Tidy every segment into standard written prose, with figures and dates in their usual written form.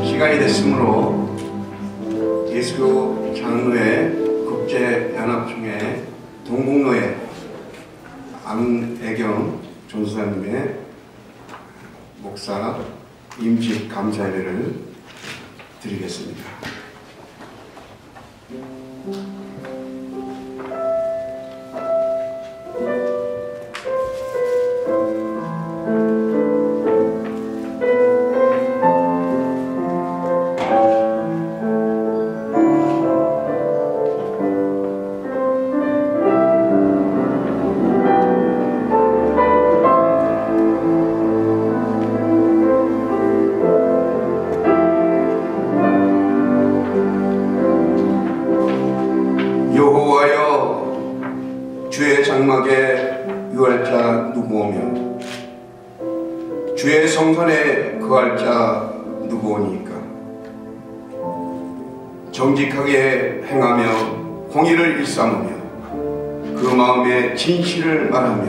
시간이 됐으므로 예수교 장로회 국제연합총회 동북로회 안애경 전수사님의 목사 임직 감사 예배를 드리겠습니다. 주의 장막에 유할 자 누구 오며 주의 성전에 거할 자 누구 오니까. 정직하게 행하며 공의를 일삼으며 그 마음에 진실을 말하며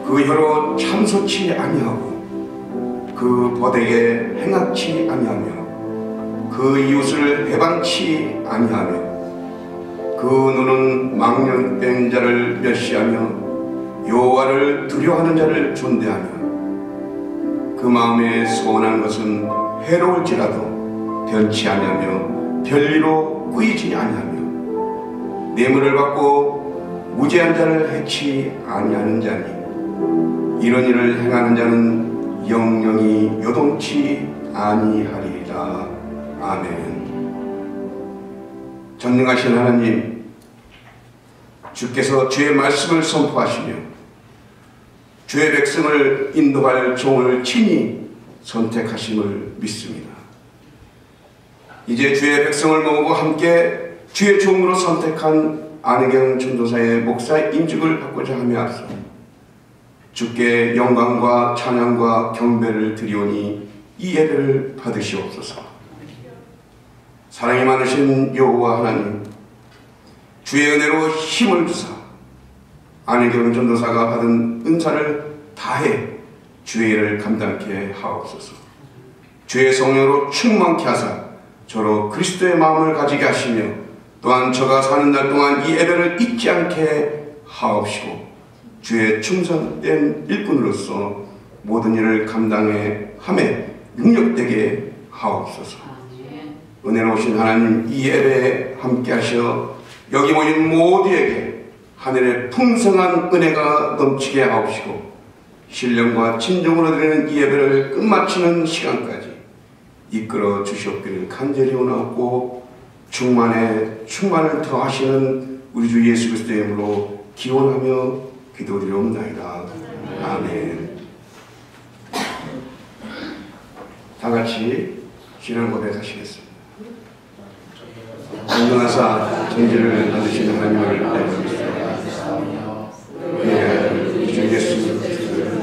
그 혀로 참소치 아니하고 그 버되게 행악치 아니하며 그 이웃을 해방치 아니하며 그 눈은 망령된 자를 멸시하며 여호와를 두려워하는 자를 존대하며 그 마음에 소원한 것은 해로울지라도 변치 아니하며 별리로 꾸이지 아니하며 뇌물을 받고 무죄한 자를 해치 아니하는 자니 이런 일을 행하는 자는 영영이 요동치 아니하리라. 아멘. 전능하신 하나님, 주께서 주의 말씀을 선포하시며 주의 백성을 인도할 종을 친히 선택하심을 믿습니다. 이제 주의 백성을 모으고 함께 주의 종으로 선택한 안애경 전도사의 목사 임직을 받고자 하며 앞서 주께 영광과 찬양과 경배를 드리오니 이 예배를 받으시옵소서. 사랑이 많으신 여호와 하나님, 주의 은혜로 힘을 주사 안애경 전도사가 받은 은사를 다해 주의 일을 감당케 하옵소서. 주의 성령으로 충만케 하사 저로 그리스도의 마음을 가지게 하시며 또한 저가 사는 날 동안 이 예배를 잊지 않게 하옵시고 주의 충성된 일꾼으로서 모든 일을 감당해 함에 능력되게 하옵소서. 은혜로우신 하나님, 이 예배에 함께 하셔 여기 모인 모두에게 하늘의 풍성한 은혜가 넘치게 하옵시고 신령과 진정으로 드리는 이 예배를 끝마치는 시간까지 이끌어 주시옵기를 간절히 원하옵고 충만을 더하시는 우리 주 예수 그리스도의 이름으로 기원하며 기도드리옵나이다. 아멘. 다같이 신앙 고백하시겠습니다. 전능하사 정죄를 받으시는 하나님을 알고 그의 아들 주 예수 그리스도를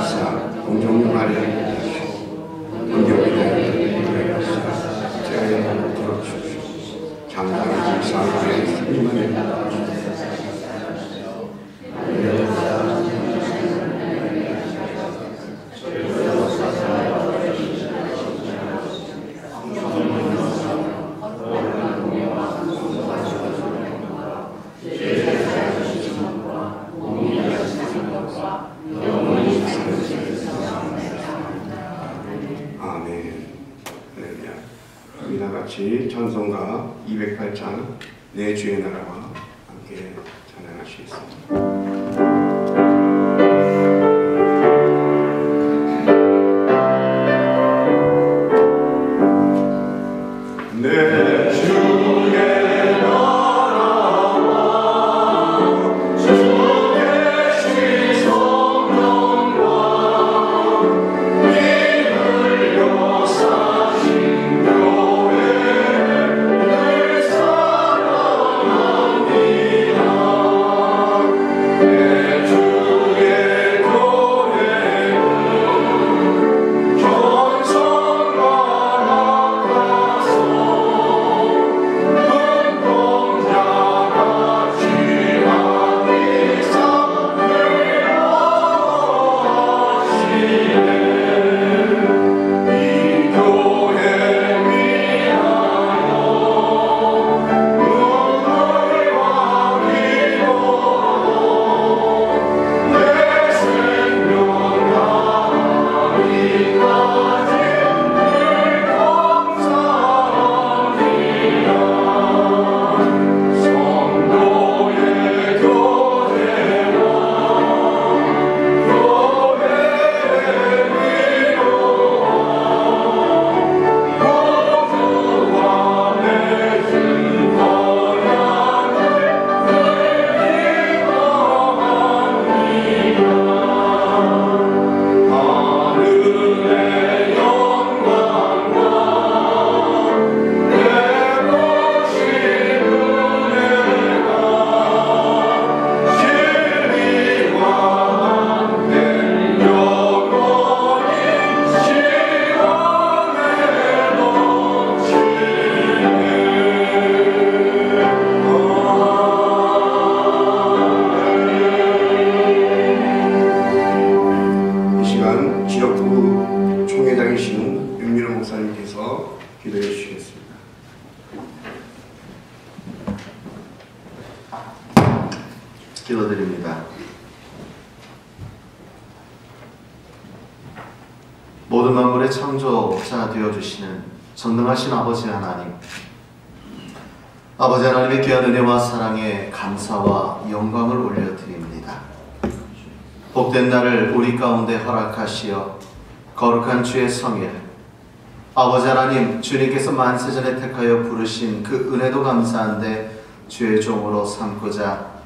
사 공정용 마리아에게 하시고 은혜를 하시사 제아의 들어주시고 장당의 사랑의 스님만에 찬송가 208장 내 주의 나라와 함께 찬양하시겠습니다. 모든 만물의 창조자 되어주시는 전능하신 아버지 하나님, 아버지 하나님의 귀한 은혜와 사랑에 감사와 영광을 올려드립니다. 복된 날을 우리 가운데 허락하시어 거룩한 주의 성일, 아버지 하나님, 주님께서 만세전에 택하여 부르신 그 은혜도 감사한데 주의 종으로 삼고자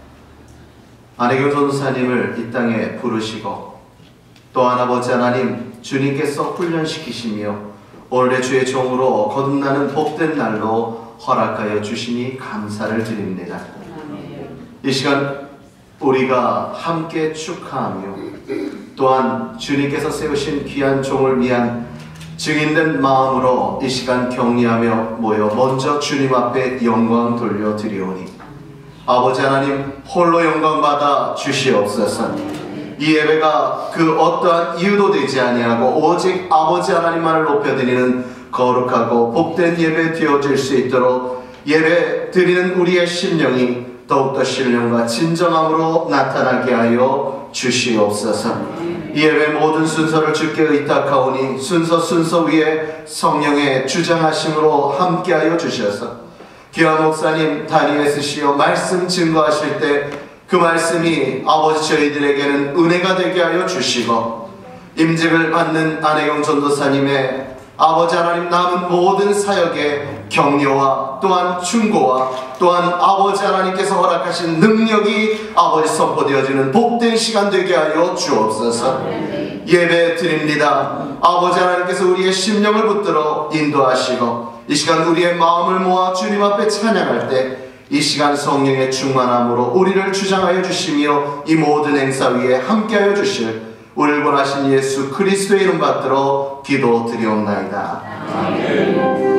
안혜경 전도사님을 이 땅에 부르시고, 또한 아버지 하나님, 주님께서 훈련시키시며 오늘의 주의 종으로 거듭나는 복된 날로 허락하여 주시니 감사를 드립니다. 이 시간 우리가 함께 축하하며 또한 주님께서 세우신 귀한 종을 위한 증인된 마음으로 이 시간 격리하며 모여 먼저 주님 앞에 영광 돌려드리오니, 아버지 하나님, 홀로 영광 받아 주시옵소서. 이 예배가 그 어떠한 이유도 되지 아니하고 오직 아버지 하나님만을 높여드리는 거룩하고 복된 예배 되어질 수 있도록 예배 드리는 우리의 심령이 더욱더 신령과 진정함으로 나타나게 하여 주시옵소서. 이 예배 모든 순서를 주께 의탁하오니 순서 위에 성령의 주장하심으로 함께하여 주셔서 귀한 목사님 단위에 쓰시어 말씀 증거하실 때 그 말씀이 아버지 저희들에게는 은혜가 되게 하여 주시고, 임직을 받는 안혜경 전도사님의 아버지 하나님 남은 모든 사역의 격려와 또한 충고와 또한 아버지 하나님께서 허락하신 능력이 아버지 선포되어지는 복된 시간 되게 하여 주옵소서. 예배 드립니다. 아버지 하나님께서 우리의 심령을 붙들어 인도하시고 이 시간 우리의 마음을 모아 주님 앞에 찬양할 때 이 시간 성령의 충만함으로 우리를 주장하여 주시며 이 모든 행사 위에 함께하여 주실 우리를 원하신 예수 그리스도의 이름 받들어 기도 드리옵나이다. 아멘.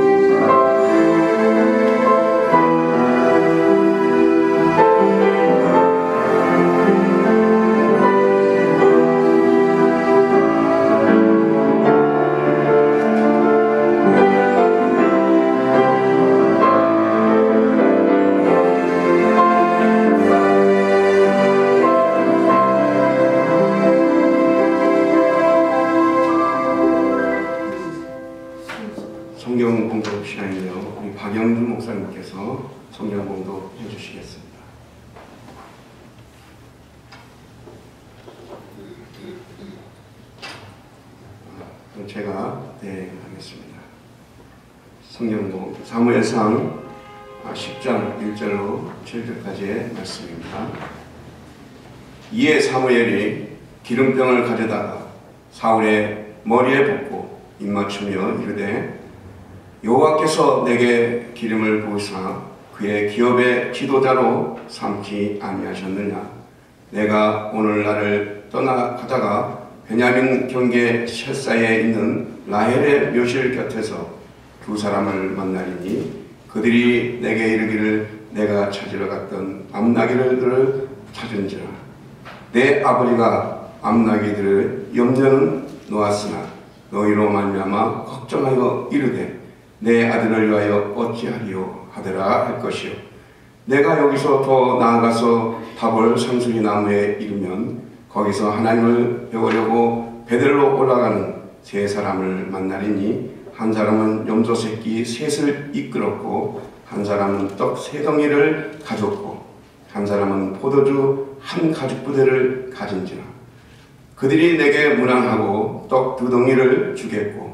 성경 공독 시간이며 우리 박영준 목사님께서 성경 공독 해주시겠습니다. 그럼 제가 하겠습니다. 성경 공독 사무엘상 10장 1절로 7절까지의 말씀입니다. 이에 사무엘이 기름병을 가져다가 사울의 머리에 붓고 입맞추며 이르되 여호와께서 내게 기름을 부으사 그의 기업의 지도자로 삼지 아니하셨느냐. 내가 오늘 나를 떠나가다가 베냐민 경계 셋사에 있는 라헬의 묘실 곁에서 두 사람을 만나리니 그들이 내게 이르기를 내가 찾으러 갔던 암나귀들을 찾은지라. 내 아버지가 암나귀들을 염려는 놓았으나 너희로 말미암아 걱정하여 이르되 내 아들을 위하여 어찌하리요 하더라 할 것이요. 내가 여기서 더 나아가서 다볼 상수리 나무에 이르면 거기서 하나님을 배우려고 베들로 올라가는 세 사람을 만나리니 한 사람은 염소 새끼 셋을 이끌었고 한 사람은 떡 세 덩이를 가졌고 한 사람은 포도주 한 가죽부대를 가진지라. 그들이 내게 문안하고 떡 두 덩이를 주겠고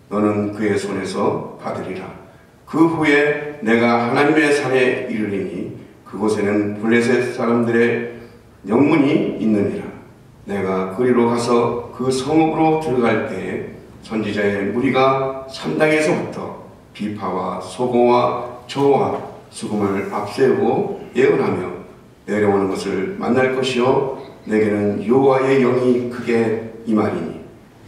너는 그의 손에서 받으리라. 그 후에 내가 하나님의 산에 이르리니 그곳에는 블레셋 사람들의 영문이 있느니라. 내가 그리로 가서 그 성읍으로 들어갈 때에 선지자의 무리가 산당에서부터 비파와 소고와 저와 수금을 앞세우고 예언하며 내려오는 것을 만날 것이요 내게는 여호와의 영이 크게 임하리니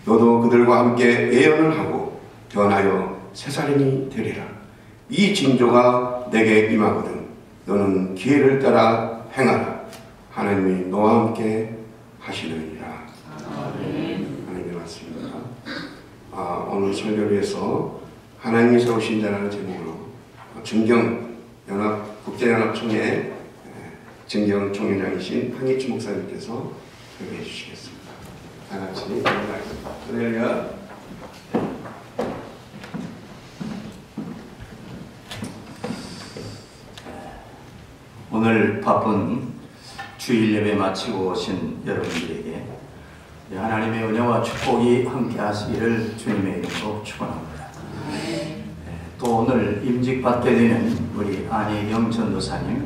너도 그들과 함께 예언을 하고 변하여 새살인이 되리라. 이 징조가 내게 임하거든 너는 기회를 따라 행하라. 하나님이 너와 함께 하시느니라. 하나님의 말씀입니다. 오늘 설교를 위해서 하나님이 세우신 자라는 제목으로 국제연합총회 증경총회장이신 황희주 목사님께서 설교해 주시겠습니다. 다 같이 할렐루야. 오늘 바쁜 주일 예배 마치고 오신 여러분들에게 하나님의 은혜와 축복이 함께 하시기를 주님의 이름으로 축원합니다. 또 오늘 임직받게 되는 우리 안혜경 전도사님에게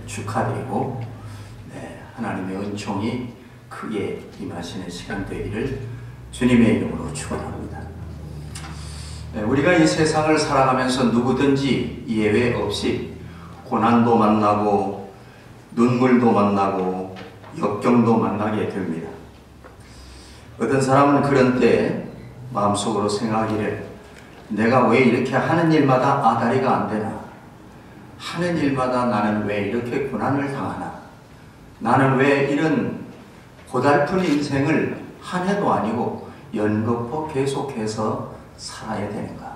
축하드리고 하나님의 은총이 크게 임하시는 시간 되기를 주님의 이름으로 축원합니다. 우리가 이 세상을 살아가면서 누구든지 예외 없이 고난도 만나고 눈물도 만나고 역경도 만나게 됩니다. 어떤 사람은 그런 때 마음속으로 생각하기를 내가 왜 이렇게 하는 일마다 아다리가 안 되나? 하는 일마다 나는 왜 이렇게 고난을 당하나? 나는 왜 이런 고달픈 인생을 한 해도 아니고 연거푸 계속해서 살아야 되는가?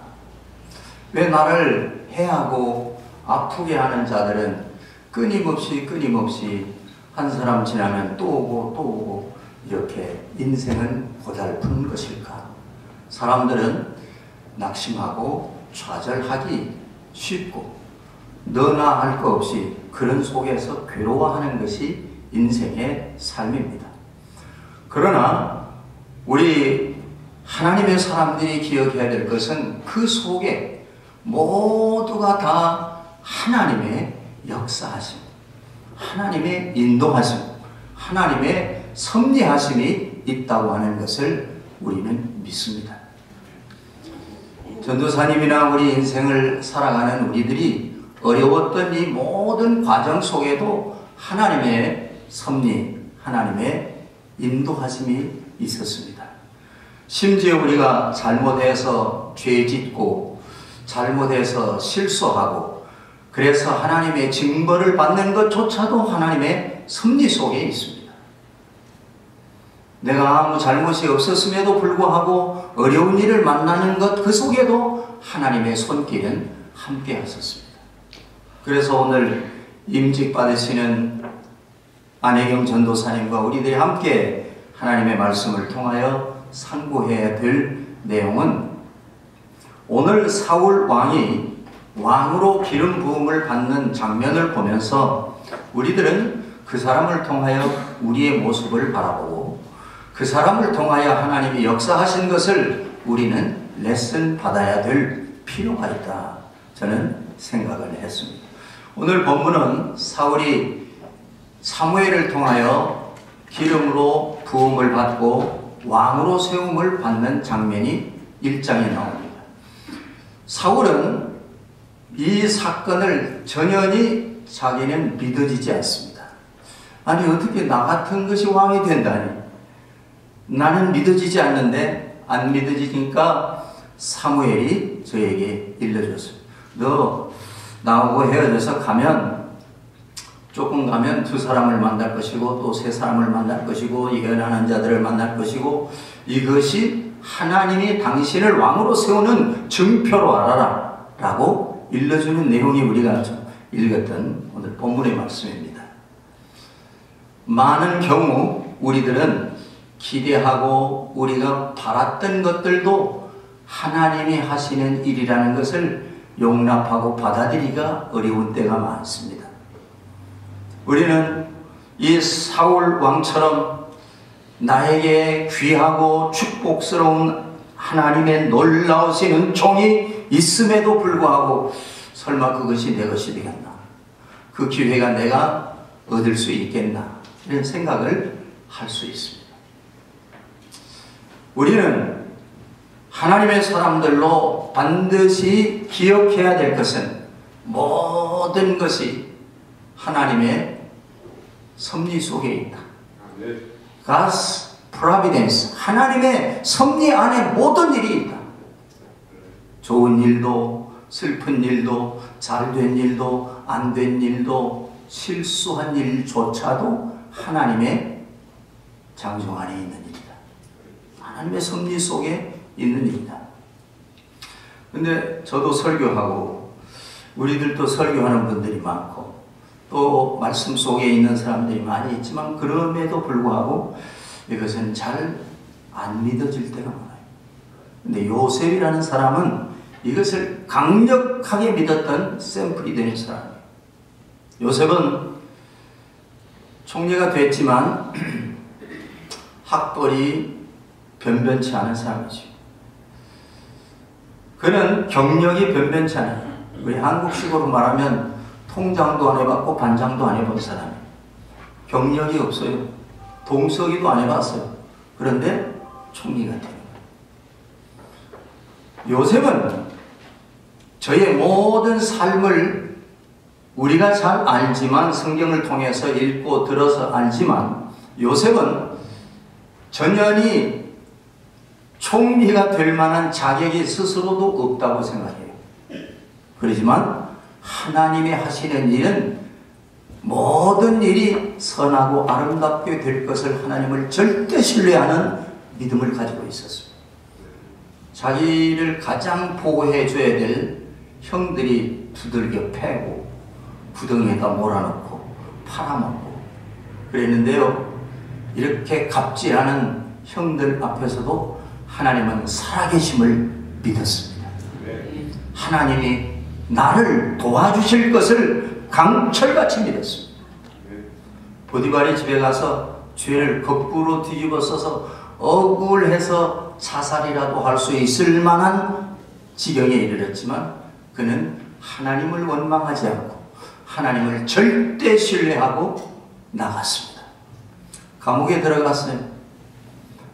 왜 나를 해하고 아프게 하는 자들은 끊임없이 한 사람 지나면 또 오고 이렇게 인생은 고달픈 것일까? 사람들은 낙심하고 좌절하기 쉽고 너나 할 거 없이 그런 속에서 괴로워하는 것이 인생의 삶입니다. 그러나 우리 하나님의 사람들이 기억해야 될 것은 그 속에 모두가 다 하나님의 역사하심, 하나님의 인도하심, 하나님의 섭리하심이 있다고 하는 것을 우리는 믿습니다. 전도사님이나 우리 인생을 살아가는 우리들이 어려웠던 이 모든 과정 속에도 하나님의 섭리, 하나님의 인도하심이 있었습니다. 심지어 우리가 잘못해서 죄 짓고 잘못해서 실수하고 그래서 하나님의 징벌을 받는 것조차도 하나님의 섭리 속에 있습니다. 내가 아무 잘못이 없었음에도 불구하고 어려운 일을 만나는 것 그 속에도 하나님의 손길은 함께 하셨습니다. 그래서 오늘 임직 받으시는 안혜경 전도사님과 우리들이 함께 하나님의 말씀을 통하여 상고해야 될 내용은 오늘 사울 왕이 왕으로 기름 부음을 받는 장면을 보면서 우리들은 그 사람을 통하여 우리의 모습을 바라보고 그 사람을 통하여 하나님이 역사하신 것을 우리는 레슨 받아야 될 필요가 있다. 저는 생각을 했습니다. 오늘 본문은 사울이 사무엘을 통하여 기름으로 부음을 받고 왕으로 세움을 받는 장면이 1장에 나옵니다. 사울은 이 사건을 전혀 자기는 믿어지지 않습니다. 아니 어떻게 나 같은 것이 왕이 된다니? 나는 믿어지지 않는데 안 믿어지니까 사무엘이 저에게 일러줬어요. 너 나하고 헤어져서 조금 가면 두 사람을 만날 것이고 또 세 사람을 만날 것이고 예언하는 자들을 만날 것이고 이것이 하나님이 당신을 왕으로 세우는 증표로 알아라 라고 일러주는 내용이 우리가 읽었던 오늘 본문의 말씀입니다. 많은 경우 우리들은 기대하고 우리가 바랐던 것들도 하나님이 하시는 일이라는 것을 용납하고 받아들이기가 어려운 때가 많습니다. 우리는 이 사울 왕처럼 나에게 귀하고 축복스러운 하나님의 놀라우신 은총이 있음에도 불구하고 설마 그것이 내 것이 되겠나? 그 기회가 내가 얻을 수 있겠나? 이런 생각을 할 수 있습니다. 우리는 하나님의 사람들로 반드시 기억해야 될 것은 모든 것이 하나님의 섭리 속에 있다. God's providence, 하나님의 섭리 안에 모든 일이 있다. 좋은 일도 슬픈 일도 잘된 일도 안된 일도 실수한 일조차도 하나님의 장정 안에 있는 일이다. 하나님의 섭리 속에 있는 일이다. 근데 저도 설교하고 우리들도 설교하는 분들이 많고 또 말씀 속에 있는 사람들이 많이 있지만 그럼에도 불구하고 이것은 잘 안 믿어질 때가 많아요. 근데 요셉이라는 사람은 이것을 강력하게 믿었던 샘플이 되는 사람이에요. 요셉은 총리가 됐지만 학벌이 변변치 않은 사람이죠. 그는 경력이 변변치 않아요. 우리 한국식으로 말하면 통장도 안 해봤고 반장도 안 해본 사람이에요. 경력이 없어요. 동서기도 안 해봤어요. 그런데 총리가 되는 거예요. 요셉은 저의 모든 삶을 우리가 잘 알지만, 성경을 통해서 읽고 들어서 알지만, 요셉은 전혀 총리가 될 만한 자격이 스스로도 없다고 생각해요. 그렇지만 하나님이 하시는 일은 모든 일이 선하고 아름답게 될 것을 하나님을 절대 신뢰하는 믿음을 가지고 있었습니다. 자기를 가장 보호해 줘야 될 형들이 두들겨 패고 구덩이에다 몰아넣고 팔아먹고 그랬는데요, 이렇게 갑질하는 형들 앞에서도 하나님은 살아계심을 믿었습니다. 하나님이 나를 도와주실 것을 강철같이 믿었습니다. 보디발이 집에 가서 죄를 거꾸로 뒤집어 써서 억울해서 자살이라도 할 수 있을 만한 지경에 이르렀지만, 그는 하나님을 원망하지 않고 하나님을 절대 신뢰하고 나갔습니다. 감옥에 들어갔어요.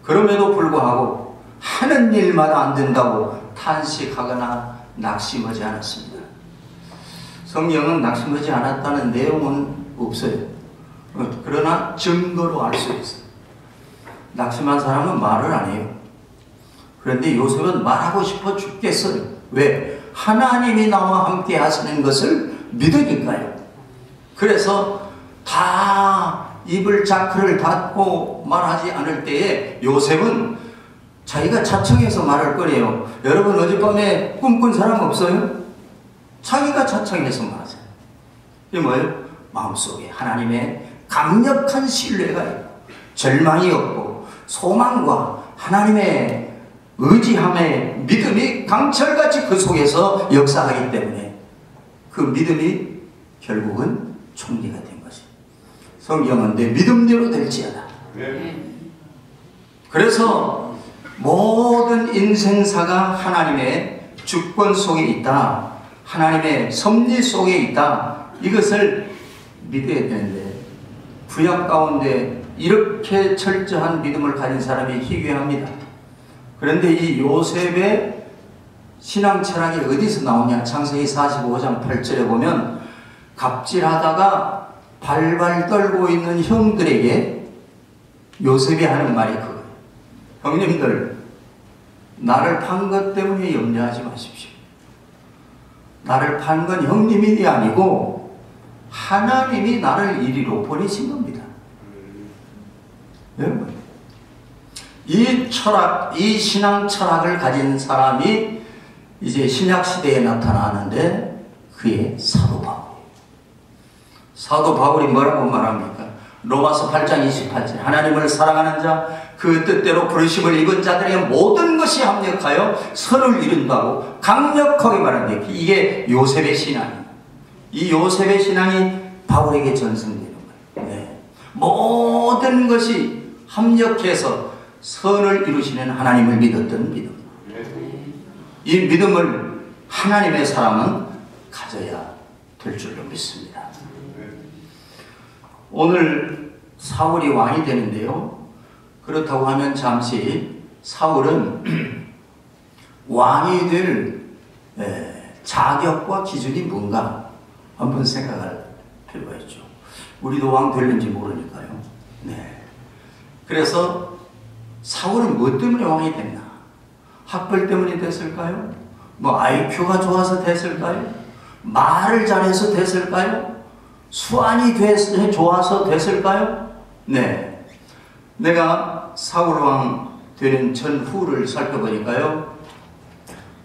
그럼에도 불구하고 하는 일마다 안 된다고 탄식하거나 낙심하지 않았습니다. 성경은 낙심하지 않았다는 내용은 없어요. 그러나 증거로 알 수 있어요. 낙심한 사람은 말을 안 해요. 그런데 요셉은 말하고 싶어 죽겠어요. 왜? 하나님이 나와 함께 하시는 것을 믿으니까요. 그래서 다 입을 자크를 닫고 말하지 않을 때에 요셉은 자기가 자청해서 말할 거래요. 여러분, 어젯밤에 꿈꾼 사람 없어요? 자기가 자청해서 말하세요. 이게 뭐예요? 마음속에 하나님의 강력한 신뢰가 있고 절망이 없고 소망과 하나님의 의지함의 믿음이 강철같이 그 속에서 역사하기 때문에 그 믿음이 결국은 총리가 된 것입니다. 성경은 내 믿음대로 될지어다. 그래서 모든 인생사가 하나님의 주권 속에 있다, 하나님의 섭리 속에 있다, 이것을 믿어야 되는데 구약 가운데 이렇게 철저한 믿음을 가진 사람이 희귀합니다. 그런데 이 요셉의 신앙 철학이 어디서 나오냐? 창세기 45장 8절에 보면 갑질하다가 발발 떨고 있는 형들에게 요셉이 하는 말이 그거예요. 형님들, 나를 판 것 때문에 염려하지 마십시오. 나를 판 건 형님이 아니고 하나님이 나를 이리로 보내신 겁니다. 여러분, 이 철학, 이 신앙 철학을 가진 사람이 이제 신약시대에 나타나는데 그의 사도 바울. 사도 바울이 뭐라고 말합니까? 로마서 8장 28절, 하나님을 사랑하는 자, 그 뜻대로 부르심을 입은 자들의 모든 것이 합력하여 선을 이룬다고 강력하게 말합니다. 이게 요셉의 신앙이에요. 이 요셉의 신앙이 바울에게 전승되는 거예요. 네. 모든 것이 합력해서 선을 이루시는 하나님을 믿었던 믿음. 이 믿음을 하나님의 사람은 가져야 될 줄로 믿습니다. 오늘 사울이 왕이 되는데요, 그렇다고 하면 잠시 사울은 왕이 될 자격과 기준이 뭔가 한번 생각할 필요가 있죠. 우리도 왕 될는지 모르니까요. 네. 그래서 사울은 무엇 때문에 왕이 됐나? 학벌 때문에 됐을까요? 뭐 IQ가 좋아서 됐을까요? 말을 잘해서 됐을까요? 수완이 좋아서 됐을까요? 네. 내가 사울 왕 되는 전후를 살펴보니까요,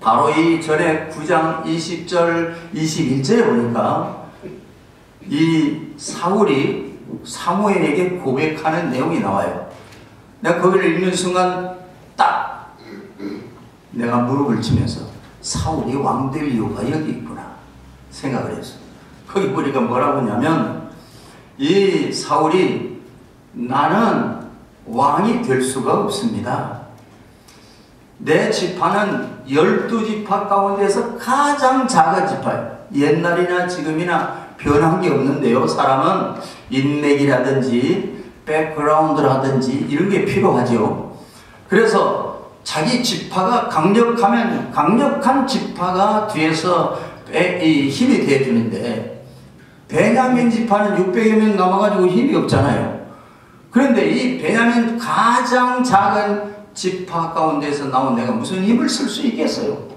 바로 이 전에 9장 20절 21절에 보니까 이 사울이 사무엘에게 고백하는 내용이 나와요. 내가 거기를 읽는 순간 딱 내가 무릎을 치면서 사울이 왕 될 이유가 여기 있구나 생각을 했어요. 거기 보니까 뭐라고 하냐면 이 사울이 나는 왕이 될 수가 없습니다. 내 지파는 12지파 가운데서 가장 작은 지파예요. 옛날이나 지금이나 변한 게 없는데요. 사람은 인맥이라든지 백그라운드라든지 이런 게 필요하죠. 그래서 자기 지파가 강력하면 강력한 지파가 뒤에서 힘이 돼주는데 베냐민 지파는 600여 명 남아가지고 힘이 없잖아요. 그런데 이 베냐민 가장 작은 지파 가운데서 나온 내가 무슨 힘을 쓸 수 있겠어요?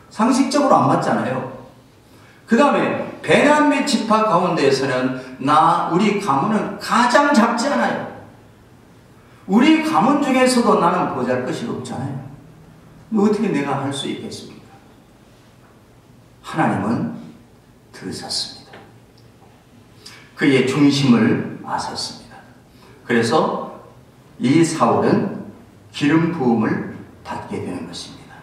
상식적으로 안 맞잖아요. 그 다음에 베냐민 지파 가운데에서는 우리 가문은 가장 작지 않아요. 우리 가문 중에서도 나는 보잘것이 없잖아요. 어떻게 내가 할 수 있겠습니까? 하나님은 들으셨습니다. 그의 중심을 아셨습니다. 그래서 이 사울은 기름 부음을 받게 되는 것입니다.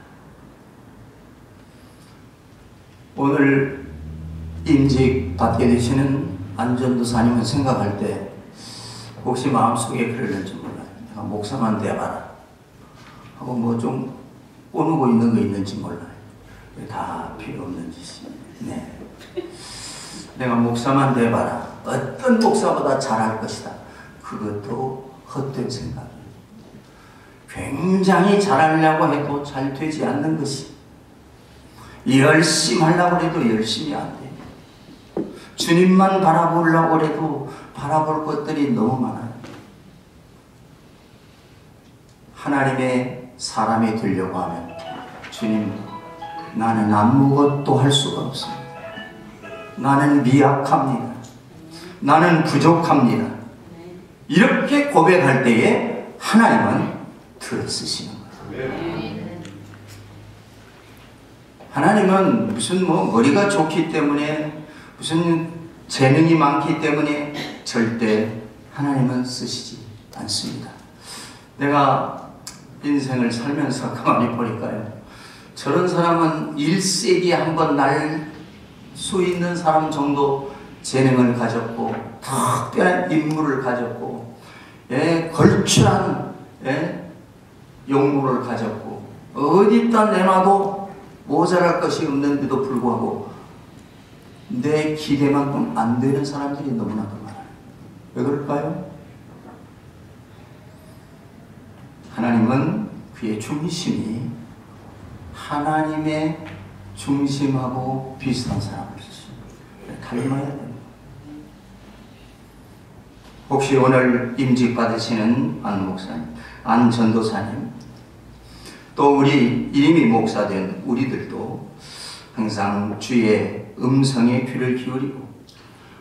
오늘 임직 받게 되시는 안전도사님을 생각할 때 혹시 마음속에 그러는지 몰라요. 내가 목사만 돼봐라 하고 뭐 좀 꼬누고 있는 거 있는지 몰라요. 다 필요 없는 짓이에요. 네. 내가 목사만 돼봐라. 어떤 목사보다 잘할 것이다. 그것도 헛된 생각이에요. 굉장히 잘하려고 해도 잘 되지 않는 것이, 열심히 하려고 해도 열심히 안 돼요. 주님만 바라보려고 해도 바라볼 것들이 너무 많아요. 하나님의 사람이 되려고 하면 주님, 나는 아무것도 할 수가 없습니다. 나는 미약합니다. 나는 부족합니다. 이렇게 고백할 때에 하나님은 들어쓰시는 거예요. 하나님은 무슨 머리가 좋기 때문에 무슨 재능이 많기 때문에 절대 하나님은 쓰시지 않습니다. 내가 인생을 살면서 가만히 보니까요, 저런 사람은 1세기에 한 번 날 수 있는 사람 정도 재능을 가졌고 특별한 인물을 가졌고 걸출한 용모를 가졌고 어디다 내놔도 모자랄 것이 없는데도 불구하고 내 기대만큼 안 되는 사람들이 너무나도 많아요. 왜 그럴까요? 하나님은 그의 중심이 하나님의 중심하고 비슷한 사람을 쓰십니다. 닮아야 됩니다. 혹시 오늘 임직 받으시는 안 목사님, 안 전도사님, 또 우리 이름이 목사된 우리들도 항상 주의 음성에 귀를 기울이고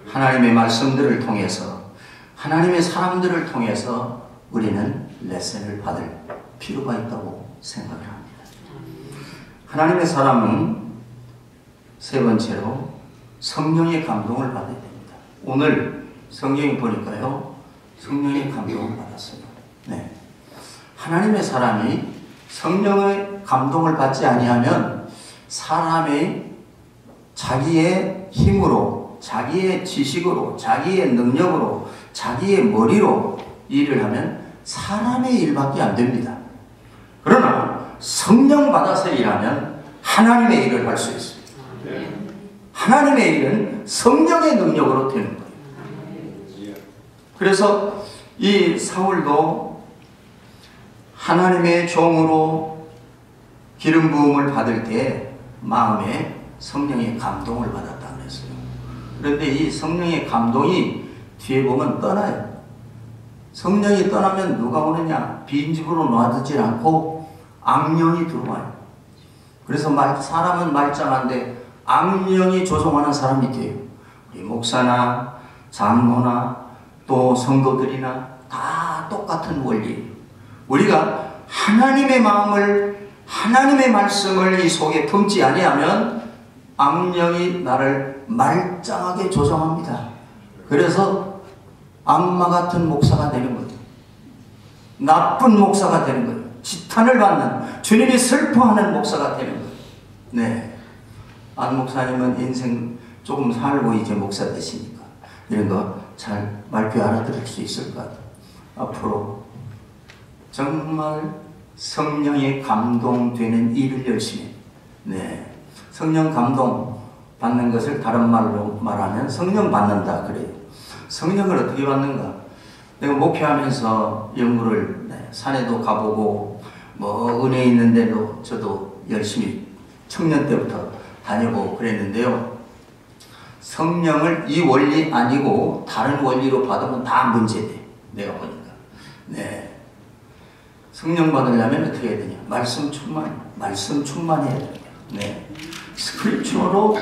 하나님의 말씀들을 통해서, 하나님의 사람들을 통해서 우리는 레슨을 받을 필요가 있다고 생각을 합니다. 하나님의 사람은 세 번째로 성령의 감동을 받아야 됩니다. 오늘 성경에 보니까요, 성령의 감동을 받았어요. 네. 하나님의 사람이 성령의 감동을 받지 아니하면 사람이 자기의 힘으로, 자기의 지식으로, 자기의 능력으로, 자기의 머리로 일을 하면 사람의 일밖에 안 됩니다. 그러나 성령 받아서 일하면 하나님의 일을 할 수 있습니다. 하나님의 일은 성령의 능력으로 되는 거예요. 그래서 이 사울도 하나님의 종으로 기름 부음을 받을 때 마음에 성령의 감동을 받았다고 했어요. 그런데 이 성령의 감동이 뒤에 보면 떠나요. 성령이 떠나면 누가 오느냐? 빈집으로 놔두지 않고 악령이 들어와요. 그래서 사람은 말짱한데 악령이 조종하는 사람이 돼요. 우리 목사나 장로나 또 성도들이나 다 똑같은 원리예요. 우리가 하나님의 마음을, 하나님의 말씀을 이 속에 품지 아니하면 악령이 나를 말짱하게 조종합니다. 그래서 악마 같은 목사가 되는 거예요. 나쁜 목사가 되는 거예요. 지탄을 받는, 주님이 슬퍼하는 목사가 되는 거예요. 네. 안 목사님은 인생 조금 살고 이제 목사 되시니까 이런 거 잘 말귀 알아들을 수 있을 것 같아요. 앞으로 정말 성령의 감동되는 일을 열심히 네, 성령 감동 받는 것을 다른 말로 말하면 성령 받는다 그래요. 성령을 어떻게 받는가? 내가 목회하면서 연구를 산에도 가보고 뭐 은혜 있는 데도 저도 열심히 청년 때부터 다녀보고 그랬는데요. 성령을 이 원리 아니고 다른 원리로 받으면 다 문제돼. 내가 보니까. 네. 성령 받으려면 어떻게 해야 되냐? 말씀 충만해야 돼요. 네. 스크립처로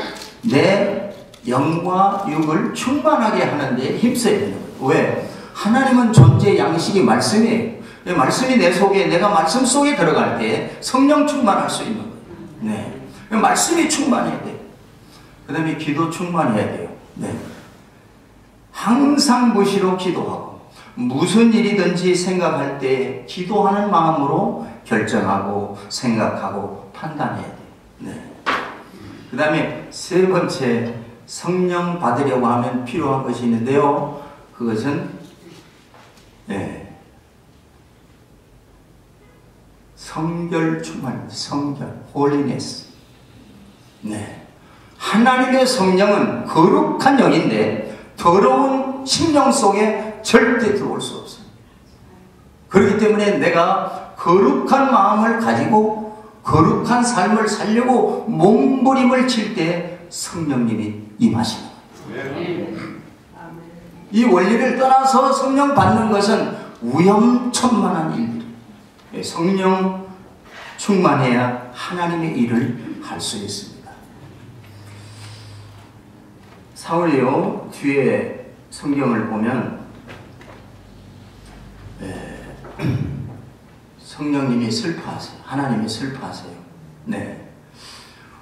내 영과 육을 충만하게 하는데 힘써야 되는 거예요. 왜? 하나님은 존재 양식이 말씀이에요. 말씀이 내 속에, 내가 말씀 속에 들어갈 때 성령 충만할 수 있는 거예요. 네. 말씀이 충만해야 돼요. 그 다음에 기도 충만해야 돼요. 네. 항상 무시로 기도하고, 무슨 일이든지 생각할 때 기도하는 마음으로 결정하고, 생각하고, 판단해야 돼요. 네. 그 다음에 세 번째, 성령 받으려고 하면 필요한 것이 있는데요. 그것은, 네. 성결 충만, 성결, holiness. 네. 하나님의 성령은 거룩한 영인데 더러운 심령 속에 절대 들어올 수 없어요. 그렇기 때문에 내가 거룩한 마음을 가지고 거룩한 삶을 살려고 몸부림을 칠 때 성령님이 임하시는 거예요. 이 원리를 떠나서 성령 받는 것은 위험천만한 일들이에요. 성령 충만해야 하나님의 일을 할 수 있습니다. 사울이요, 뒤에 성경을 보면 성령님이 슬퍼하세요. 하나님이 슬퍼하세요. 네.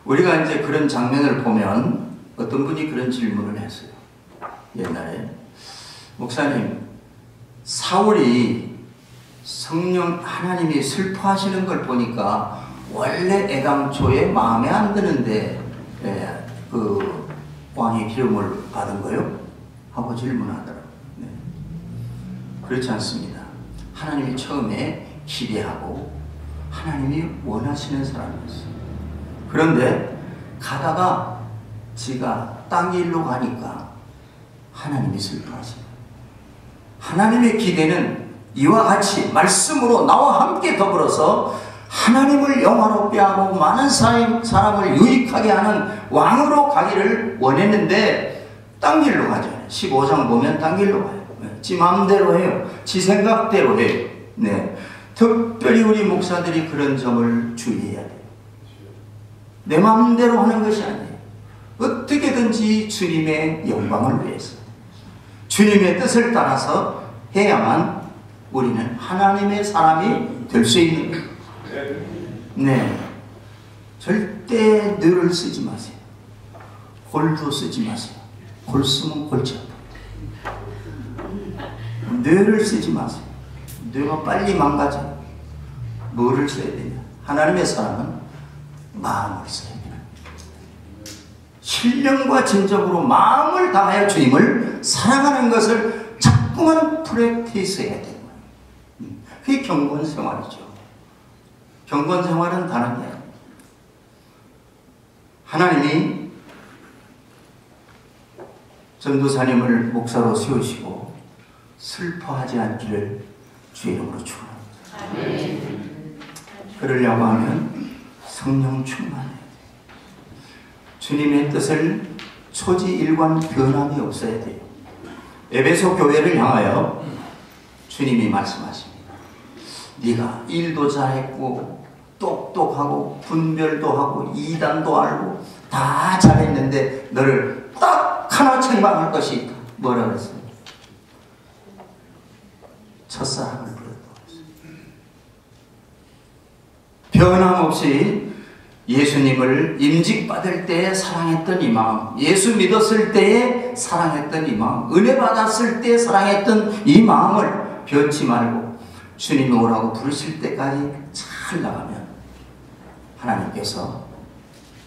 우리가 이제 그런 장면을 보면 어떤 분이 그런 질문을 했어요. 옛날에 목사님, 사울이 성령 하나님이 슬퍼하시는 걸 보니까 원래 애당초에 마음에 안 드는데 그 왕이 기름을 받은 거요? 하고 질문하더라고요. 네. 그렇지 않습니다. 하나님이 처음에 기대하고 하나님이 원하시는 사람이었어요. 그런데 가다가 지가 땅 일로 가니까 하나님이 슬퍼하세요. 하나님의 기대는 이와 같이 말씀으로 나와 함께 더불어서 하나님을 영화롭게 하고 많은 사람을 유익하게 하는 왕으로 가기를 원했는데 딴 길로 가죠. 15장 보면 딴 길로 가요. 지 마음대로 해요. 지 생각대로 해요. 네. 특별히 우리 목사들이 그런 점을 주의해야 돼요. 내 마음대로 하는 것이 아니에요. 어떻게든지 주님의 영광을 위해서 주님의 뜻을 따라서 해야만 우리는 하나님의 사람이 될 수 있는 거예요. 네. 절대 늘을 쓰지 마세요. 골도 쓰지 마세요. 골 쓰면 골치 아파요. 늘을 쓰지 마세요. 뇌가 빨리 망가져요. 뭐를 써야 되냐? 하나님의 사람은 마음을 써야 돼요. 신령과 진정으로 마음을 다하여 주님을 사랑하는 것을 자꾸만 프랙티스 해야 되는 거예요. 그게 경건 생활이죠. 경건 생활은 다른 게 아니에요. 하나님이 전도사님을 목사로 세우시고 슬퍼하지 않기를 주의 이름으로 축원합니다. 그러려고 하면 성령 충만해야 돼요. 주님의 뜻을 초지일관 변함이 없어야 돼요. 에베소 교회를 향하여 주님이 말씀하십니다. 네가 일도 잘했고 똑똑하고 분별도 하고 이단도 알고 다 잘했는데 너를 딱 하나 책망할 것이 있다. 뭐라 그랬어요? 첫사랑을 버렸다고 했어요. 변함없이 예수님을 임직받을 때에 사랑했던 이 마음, 예수 믿었을 때에 사랑했던 이 마음, 은혜 받았을 때 사랑했던 이 마음을 변치 말고 주님이 오라고 부르실 때까지 잘 나가면 하나님께서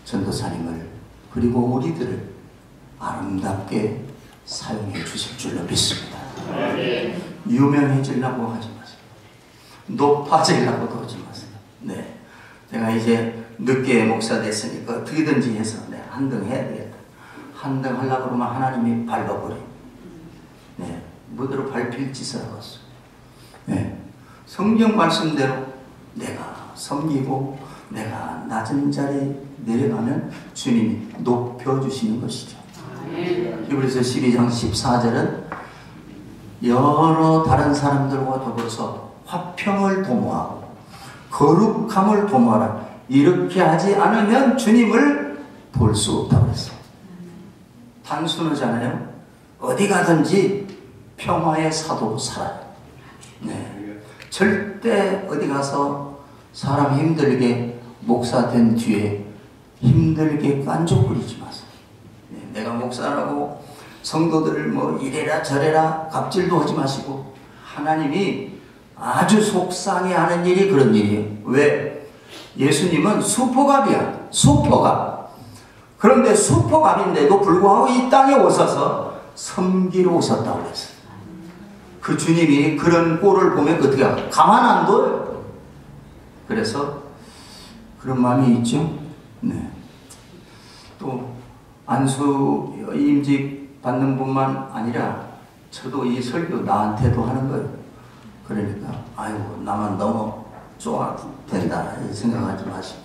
전도사님을 그리고 우리들을 아름답게 사용해 주실 줄로 믿습니다. 유명해지려고 하지 마세요. 높아지려고도 하지 마세요. 네, 내가 이제 늦게 목사 됐으니까 어떻게든지 해서 한 등 해야 되겠다. 한 등 하려고 그러면 하나님이 밟아버려요. 네, 뭐대로 밟힐 짓을 하고 있어요. 네, 성경 말씀대로 내가 섬기고 내가 낮은 자리에 내려가면 주님이 높여주시는 것이죠. 히브리서 12장 14절은 여러 다른 사람들과 더불어서 화평을 도모하고 거룩함을 도모하라. 이렇게 하지 않으면 주님을 볼 수 없다고 했어요. 단순하잖아요. 어디 가든지 평화의 사도로 살아요. 네. 절대 어디 가서 사람 힘들게 목사 된 뒤에 힘들게 깐족거리지 마세요. 네. 내가 목사라고 성도들을 뭐 이래라 저래라 갑질도 하지 마시고, 하나님이 아주 속상해하는 일이 그런 일이에요. 왜? 예수님은 수포갑이야. 수포갑. 그런데 수포갑인데도 불구하고 이 땅에 오셔서 섬기러 오셨다고 그랬어요. 그 주님이 그런 꼴을 보면 어떻게 할까? 가만 안 둬요. 그래서 그런 마음이 있죠. 네. 또 안수 임직 받는 분만 아니라 저도 이 설교 나한테도 하는 거예요. 그러니까 아이고 나만 너무 좋아 된다 생각하지 마시고,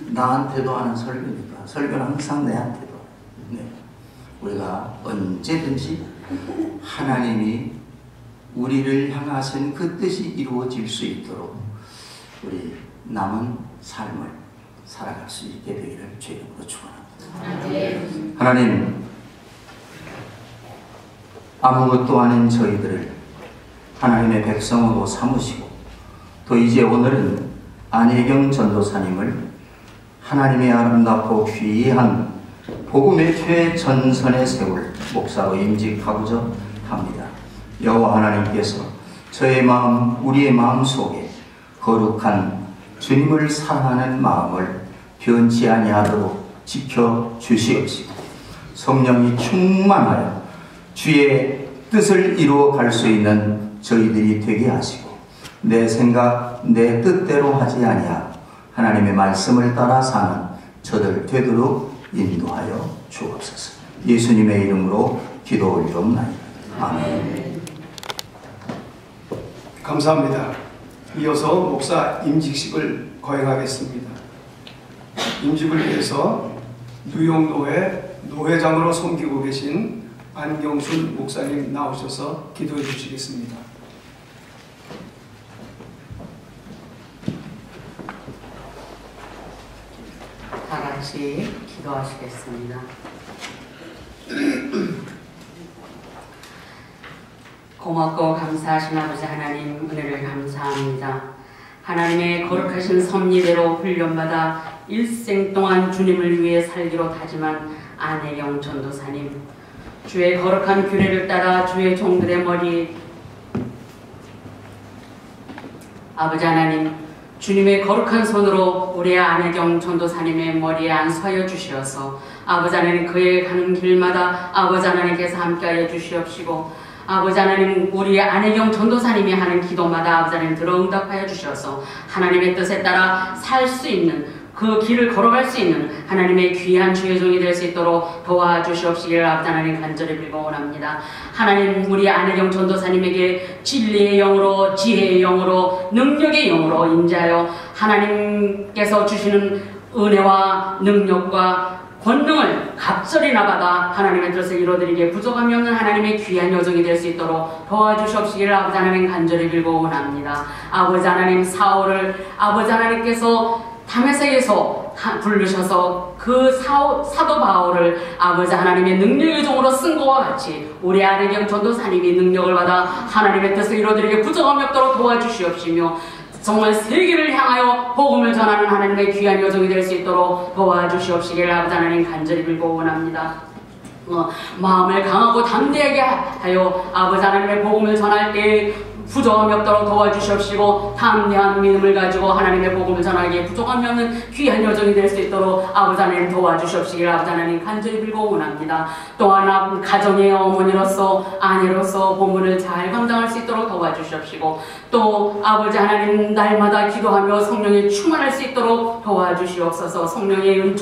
나한테도 하는 설교니까 설교는 항상 내한테도. 네. 우리가 언제든지 하나님이 우리를 향하신 그 뜻이 이루어질 수 있도록 우리 남은 삶을 살아갈 수 있게 되기를 주님으로 축원합니다. 하나님, 아무것도 아닌 저희들을 하나님의 백성으로 삼으시고, 또 이제 오늘은 안혜경 전도사님을 하나님의 아름답고 귀한 복음의 최전선에 세울 목사로 임직하고자 합니다. 여호와 하나님께서 저의 마음, 우리의 마음 속에 거룩한 주님을 사랑하는 마음을 변치 아니하도록 지켜주시옵시고, 성령이 충만하여 주의 뜻을 이루어 갈 수 있는 저희들이 되게 하시고, 내 생각, 내 뜻대로 하지 아니하고 하나님의 말씀을 따라 사는 저들 되도록 인도하여 주옵소서. 예수님의 이름으로 기도 올리옵나이다. 아멘. 감사합니다. 이어서 목사 임직식을 거행하겠습니다. 임직을 위해서 뉴욕노회 노회장으로 섬기고 계신 안경순 목사님 나오셔서 기도해 주시겠습니다. 다 같이 기도하시겠습니다. 고맙고 감사하신 아버지 하나님, 은혜를 감사합니다. 하나님의 거룩하신 섭리대로 훈련받아 일생 동안 주님을 위해 살기로 다짐한 안혜경 전도사님, 주의 거룩한 규례를 따라 주의 종들의 머리, 아버지 하나님, 주님의 거룩한 손으로 우리 안혜경 전도사님의 머리에 안수하여 주시어서 아버지 하나님 그의 가는 길마다 아버지 하나님께서 함께하여 주시옵시고, 아버지 하나님 우리 안혜경 전도사님이 하는 기도마다 아버지 하나님 들어 응답하여 주셔서 하나님의 뜻에 따라 살 수 있는 그 길을 걸어갈 수 있는 하나님의 귀한 주의 종이 될 수 있도록 도와주시옵시기를 아버지 하나님 간절히 빌고원합니다. 하나님 우리 안혜경 전도사님에게 진리의 영으로, 지혜의 영으로, 능력의 영으로 임재하여 하나님께서 주시는 은혜와 능력과 권능을 갑절이나 받아 하나님의 뜻을 이루어드리기에 부족함이 없는 하나님의 귀한 여정이 될 수 있도록 도와주시옵시기를 아버지 하나님 간절히 빌고 원합니다. 아버지 하나님 사울을 아버지 하나님께서 다메섹에서 부르셔서 그 사도 바울을 아버지 하나님의 능력의 종으로 쓴 것과 같이 우리 안혜경 전도사님이 능력을 받아 하나님의 뜻을 이루어드리기에 부족함이 없도록 도와주시옵시며 정말 세계를 향하여 복음을 전하는 하나님의 귀한 여정이 될 수 있도록 도와주시옵시기를 아버지 하나님 간절히 빌고 원합니다. 마음을 강하고 담대하게 하여 아버지 하나님의 복음을 전할 때 부족함이 없도록 도와주시옵시고 담대한 믿음을 가지고 하나님의 복음을 전하기에 부족함이 없는 귀한 여정이 될 수 있도록 아버지 하나님 도와주시옵시길 아버지 하나님 간절히 빌고 원합니다. 또한 가정의 어머니로서 아내로서 본분을 잘 감당할 수 있도록 도와주시옵시고 또 아버지 하나님 날마다 기도하며 성령에 충만할 수 있도록 도와주시옵소서. 성령의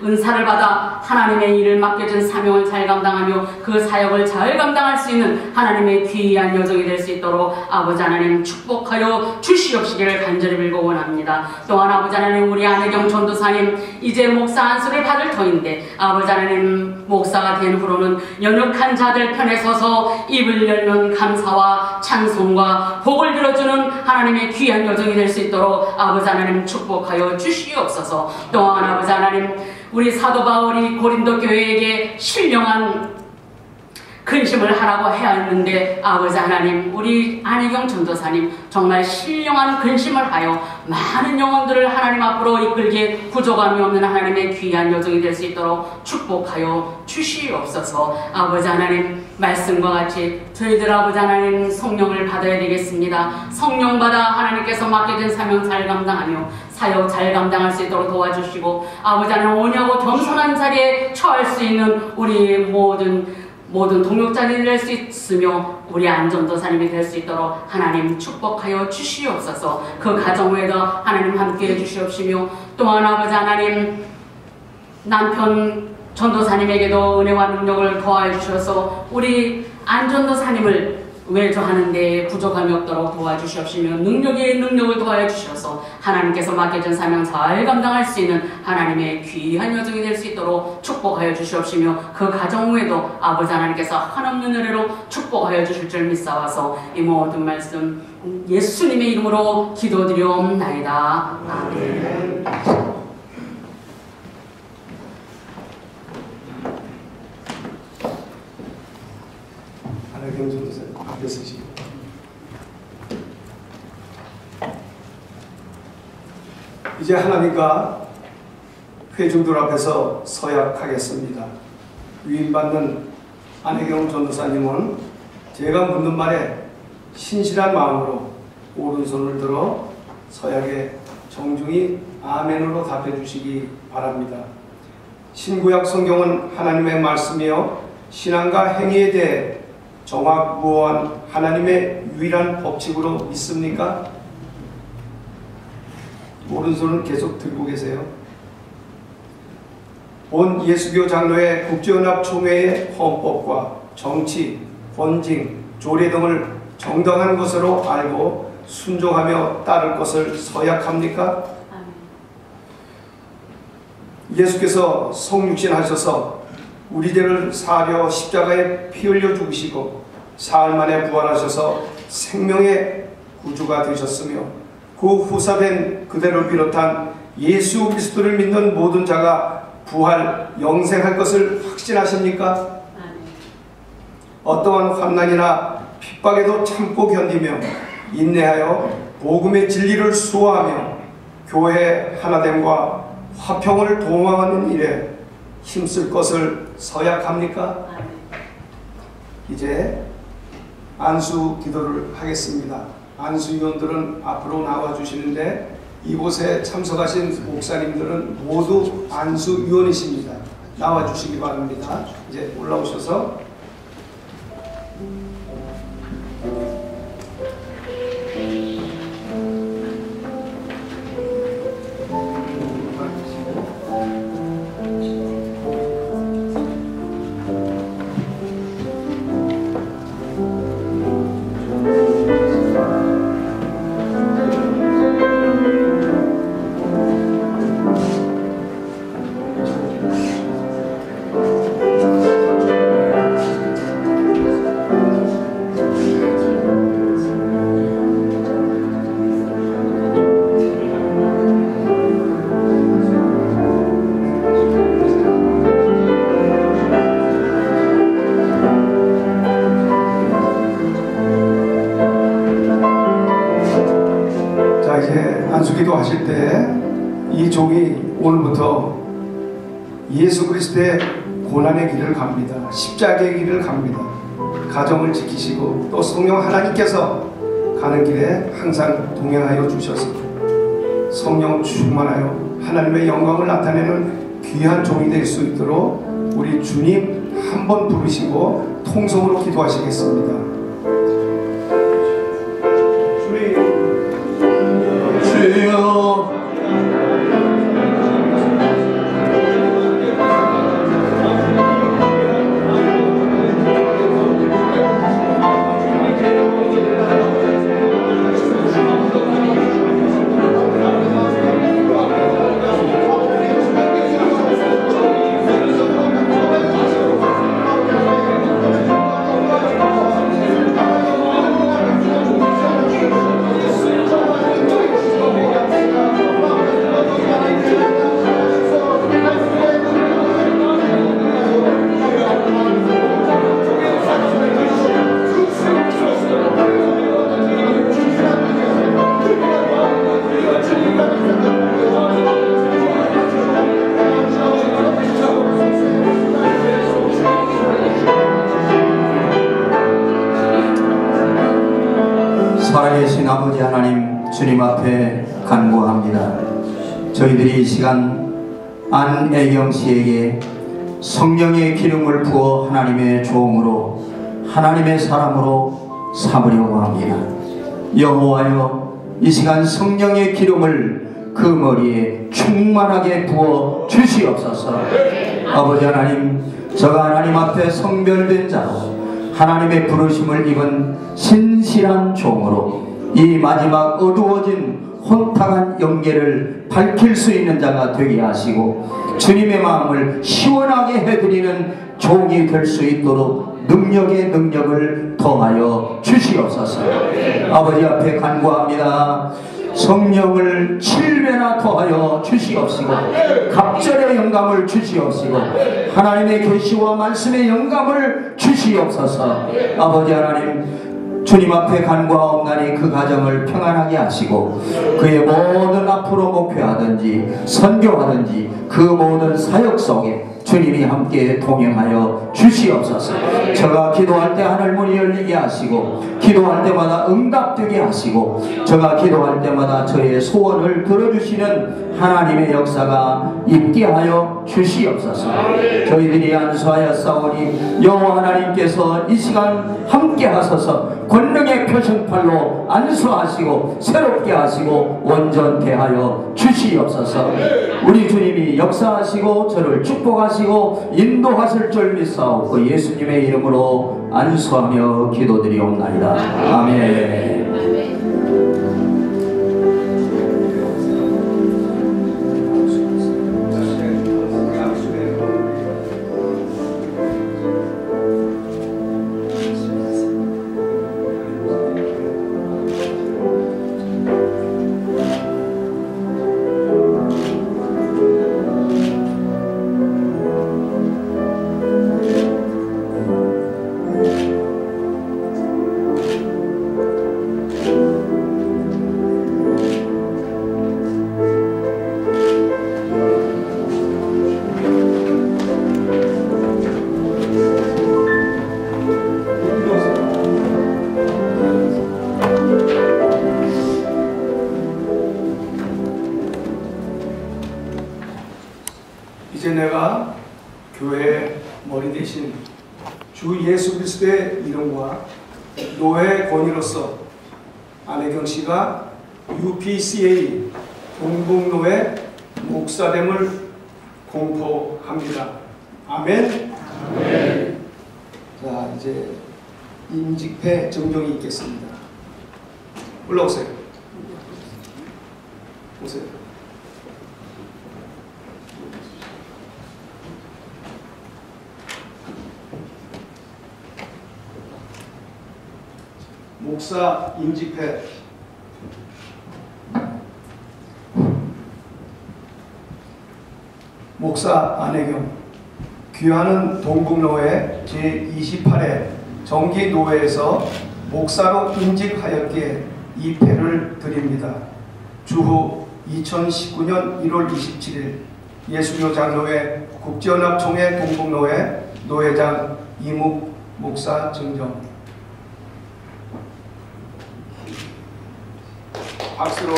은사를 받아 하나님의 일을 맡겨진 사명을 잘 감당하며 그 사역을 잘 감당할 수 있는 하나님의 귀한 여정이 될 수 있도록 아버지 하나님 축복하여 주시옵시기를 간절히 빌고 원합니다. 또한 아버지 하나님 우리 안혜경 전도사님 이제 목사 안수를 받을 터인데 아버지 하나님 목사가 된 후로는 연약한 자들 편에 서서 입을 열면 감사와 찬송과 복을 빌어주는 하나님의 귀한 여정이 될 수 있도록 아버지 하나님 축복하여 주시옵소서. 또한 아버지 하나님 우리 사도 바울이 고린도 교회에게 신령한 근심을 하라고 해야 했는데 아버지 하나님 우리 안혜경 전도사님 정말 신령한 근심을 하여 많은 영혼들을 하나님 앞으로 이끌기에 부족함이 없는 하나님의 귀한 여정이 될 수 있도록 축복하여 주시옵소서. 아버지 하나님 말씀과 같이 저희들 아버지 하나님 성령을 받아야 되겠습니다. 성령 받아 하나님께서 맡겨진 사명 잘 감당하며 사역 잘 감당할 수 있도록 도와주시고 아버지 하나님 온유하고 겸손한 자리에 처할 수 있는 우리 모든 동역자들이 될 수 있으며 우리 안전도사님이 될 수 있도록 하나님 축복하여 주시옵소서. 그 가정 외에도 하나님 함께해 주시옵시며 또한 아버지 하나님 남편 전도사님에게도 은혜와 능력을 더하여 주셔서 우리 안전도사님을 외조하는데 부족함이 없도록 도와주시옵시며 능력을 더하여 주셔서 하나님께서 맡겨진 사명 잘 감당할 수 있는 하나님의 귀한 여정이 될 수 있도록 축복하여 주시옵시며 그 가정 후에도 아버지 하나님께서 한없는 은혜로 축복하여 주실 줄 믿사와서 이 모든 말씀 예수님의 이름으로 기도드리옵나이다. 아멘. 안혜경 전도사 앞에 서시고 이제 하나님과 회중들 앞에서 서약하겠습니다. 위임받는 안혜경 전도사님은 제가 묻는 말에 신실한 마음으로 오른손을 들어 서약에 정중히 아멘으로 답해 주시기 바랍니다. 신구약 성경은 하나님의 말씀이요 신앙과 행위에 대해 정확무오한 하나님의 유일한 법칙으로 믿습니까? 오른손은 계속 들고 계세요. 본 예수교 장로회 국제연합 총회의 헌법과 정치, 권징, 조례 등을 정당한 것으로 알고 순종하며 따를 것을 서약합니까? 예수께서 성육신 하셔서 우리 죄를 사하려 십자가에 피 흘려 죽으시고 사흘 만에 부활하셔서 생명의 구주가 되셨으며 그 후사된 그대를 비롯한 예수 그리스도를 믿는 모든 자가 부활, 영생할 것을 확신하십니까? 어떠한 환난이나 핍박에도 참고 견디며 인내하여 복음의 진리를 수호하며 교회 하나됨과 화평을 도모하는 일에 힘쓸 것을 서약합니까? 이제 안수 기도를 하겠습니다. 안수위원들은 앞으로 나와주시는데 이곳에 참석하신 목사님들은 모두 안수위원이십니다. 나와주시기 바랍니다. 이제 올라오셔서 안수기도 하실 때 이 종이 오늘부터 예수 그리스도의 고난의 길을 갑니다. 십자가의 길을 갑니다. 가정을 지키시고 또 성령 하나님께서 가는 길에 항상 동행하여 주셔서 성령 충만하여 하나님의 영광을 나타내는 귀한 종이 될 수 있도록 우리 주님 한 번 부르시고 통성으로 기도하시겠습니다. 주여 살아계신 아버지 하나님, 주님 앞에 간구합니다. 저희들이 이 시간 안애경 씨에게 성령의 기름을 부어 하나님의 종으로, 하나님의 사람으로 삼으려고 합니다. 여호와여, 이 시간 성령의 기름을 그 머리에 충만하게 부어 주시옵소서. 아버지 하나님, 저가 하나님 앞에 성별된 자로 하나님의 부르심을 입은 신실한 종으로 이 마지막 어두워진 혼탁한 영계를 밝힐 수 있는 자가 되게 하시고 주님의 마음을 시원하게 해드리는 종이 될 수 있도록 능력의 능력을 더하여 주시옵소서. 아버지 앞에 간구합니다. 성령을 7배나 더하여 주시옵시고 갑절의 영감을 주시옵시고 하나님의 계시와 말씀의 영감을 주시옵소서. 아버지 하나님, 주님 앞에 간구하옵나니 그 가정을 평안하게 하시고 그의 모든 앞으로 목회하든지 선교하든지 그 모든 사역 속에 주님이 함께 동행하여 주시옵소서. 저가 기도할 때 하늘문이 열리게 하시고 기도할 때마다 응답되게 하시고 저가 기도할 때마다 저의 소원을 들어주시는 하나님의 역사가 있게 하여 주시옵소서. 저희들이 안수하였사오니 여호와 하나님께서 이 시간 함께 하소서. 권능의 표승팔로 안수하시고 새롭게 하시고 온전케 하여 주시옵소서. 우리 주님이 역사하시고 저를 축복하시고 인도하실 줄 믿사옵고 예수님의 이름으로 안수하며 기도드리옵나이다. 아멘. 이제 내가 교회의 머리 대신 주 예수 그리스도의 이름과 노예 권위로서 안혜경 씨가 UPCA 동북노예 목사됨을 공포합니다. 아멘. 아멘. 자, 이제 임직패 정정이 있겠습니다. 올라오세요. 오세요. 목사 임직패. 목사 안혜경, 귀하는 동북노회 제28회 정기노회에서 목사로 임직하였기에 이 패를 드립니다. 주후 2019년 1월 27일 예수교장로회 국제연합총회 동북노회 노회장 이묵 목사 증정. 박수로.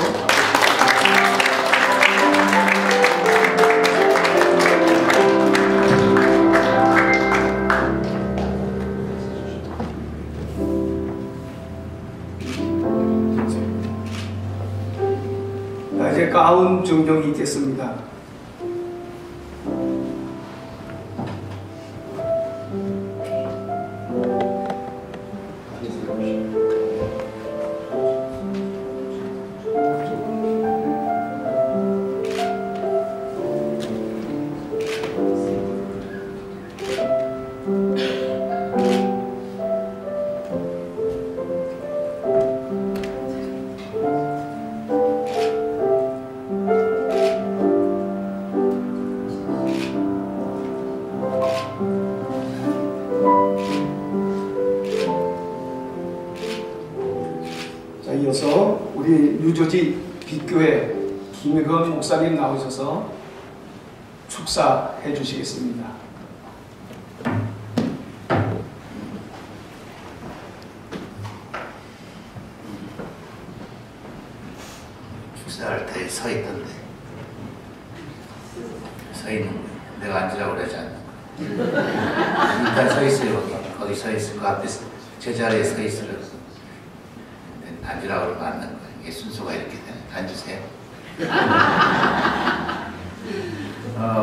자, 이제 가운 증정이 있겠습니다. 자, 이어서 우리 뉴저지 빛교회 김혜건 목사님 나오셔서 축사해 주시겠습니다. 축사할 때 서 있던데 서 있는 거예요. 내가 앉으라고 그러지 않는 거예요. 일단 서 있어요. 거기 서 있을 거 앞에서 제자리에 서 있으라고 앉으라고 그러면 앉는 거예요. 이게 순서가 이렇게 되는. 앉으세요.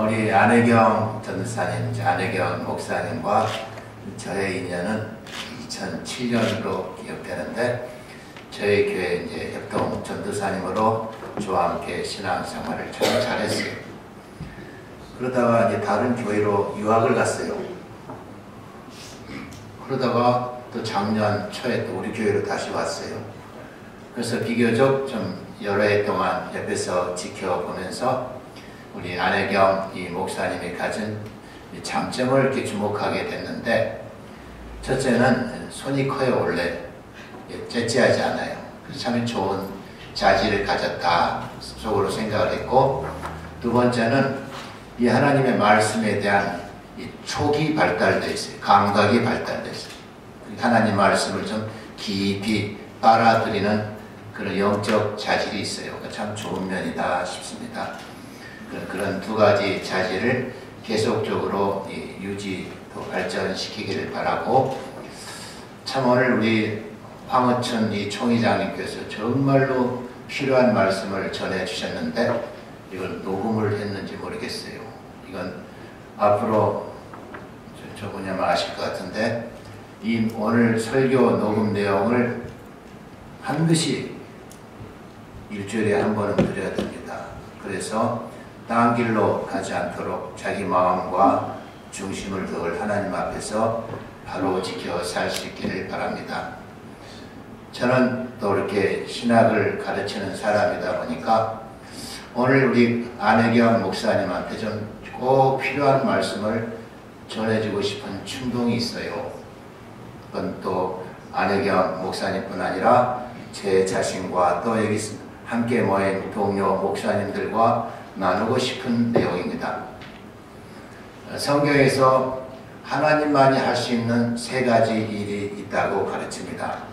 우리 안혜경 전도사님, 안혜경 목사님과 저의 인연은 2007년으로 기억되는데 저희 교회 이제 협동 전도사님으로 저와 함께 신앙생활을 참 잘했어요. 그러다가 이제 다른 교회로 유학을 갔어요. 그러다가 또 작년 초에 또 우리 교회로 다시 왔어요. 그래서 비교적 좀 여러 해 동안 옆에서 지켜보면서 우리 안혜경 이 목사님이 가진 이 장점을 이렇게 주목하게 됐는데, 첫째는 손이 커요. 원래 째째하지 않아요. 그래서 참 좋은 자질을 가졌다 속으로 생각을 했고, 두 번째는 이 하나님의 말씀에 대한 이 촉이 발달되어 있어요. 감각이 발달되어 있어요. 하나님 말씀을 좀 깊이 빨아들이는 그런 영적 자질이 있어요. 참 좋은 면이다 싶습니다. 그런 두 가지 자질을 계속적으로 유지 또 발전시키기를 바라고, 참 오늘 우리 황어천 이 총회장님께서 정말로 필요한 말씀을 전해 주셨는데 이걸 녹음을 했는지 모르겠어요. 이건 앞으로 저분이 아마 아실 것 같은데, 이 오늘 설교 녹음 내용을 반드시 일주일에 한 번은 드려야 됩니다. 그래서 딴 길로 가지 않도록 자기 마음과 중심을 늘 하나님 앞에서 바로 지켜 살 수 있기를 바랍니다. 저는 또 이렇게 신학을 가르치는 사람이다 보니까 오늘 우리 안혜경 목사님한테 좀 꼭 필요한 말씀을 전해주고 싶은 충동이 있어요. 그건 또 안혜경 목사님뿐 아니라 제 자신과 또 여기 함께 모인 동료 목사님들과 나누고 싶은 내용입니다. 성경에서 하나님만이 할 수 있는 세 가지 일이 있다고 가르칩니다.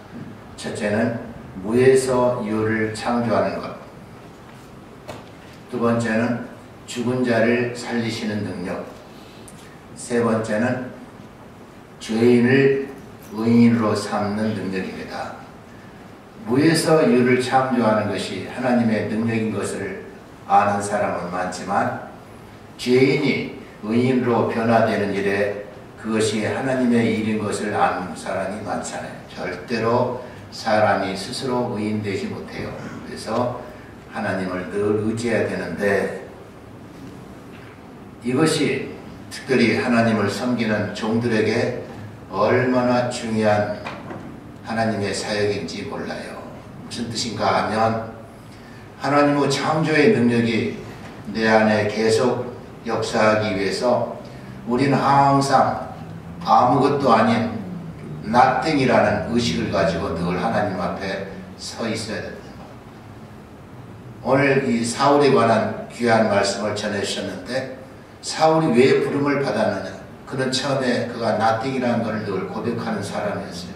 첫째는 무에서 유를 창조하는 것. 두 번째는 죽은 자를 살리시는 능력. 세 번째는 죄인을 의인으로 삼는 능력입니다. 무에서 유를 창조하는 것이 하나님의 능력인 것을 아는 사람은 많지만, 죄인이 의인으로 변화되는 일에 그것이 하나님의 일인 것을 아는 사람이 많잖아요. 절대로 사람이 스스로 의인되지 못해요. 그래서 하나님을 늘 의지해야 되는데, 이것이 특별히 하나님을 섬기는 종들에게 얼마나 중요한 하나님의 사역인지 몰라요. 무슨 뜻인가 하면, 하나님의 창조의 능력이 내 안에 계속 역사하기 위해서 우리는 항상 아무것도 아닌 nothing이라는 의식을 가지고 늘 하나님 앞에 서 있어야 됩니다. 오늘 이 사울에 관한 귀한 말씀을 전해주셨는데, 사울이 왜 부름을 받았느냐? 그는 처음에 그가 nothing이라는 것을 늘 고백하는 사람이었어요.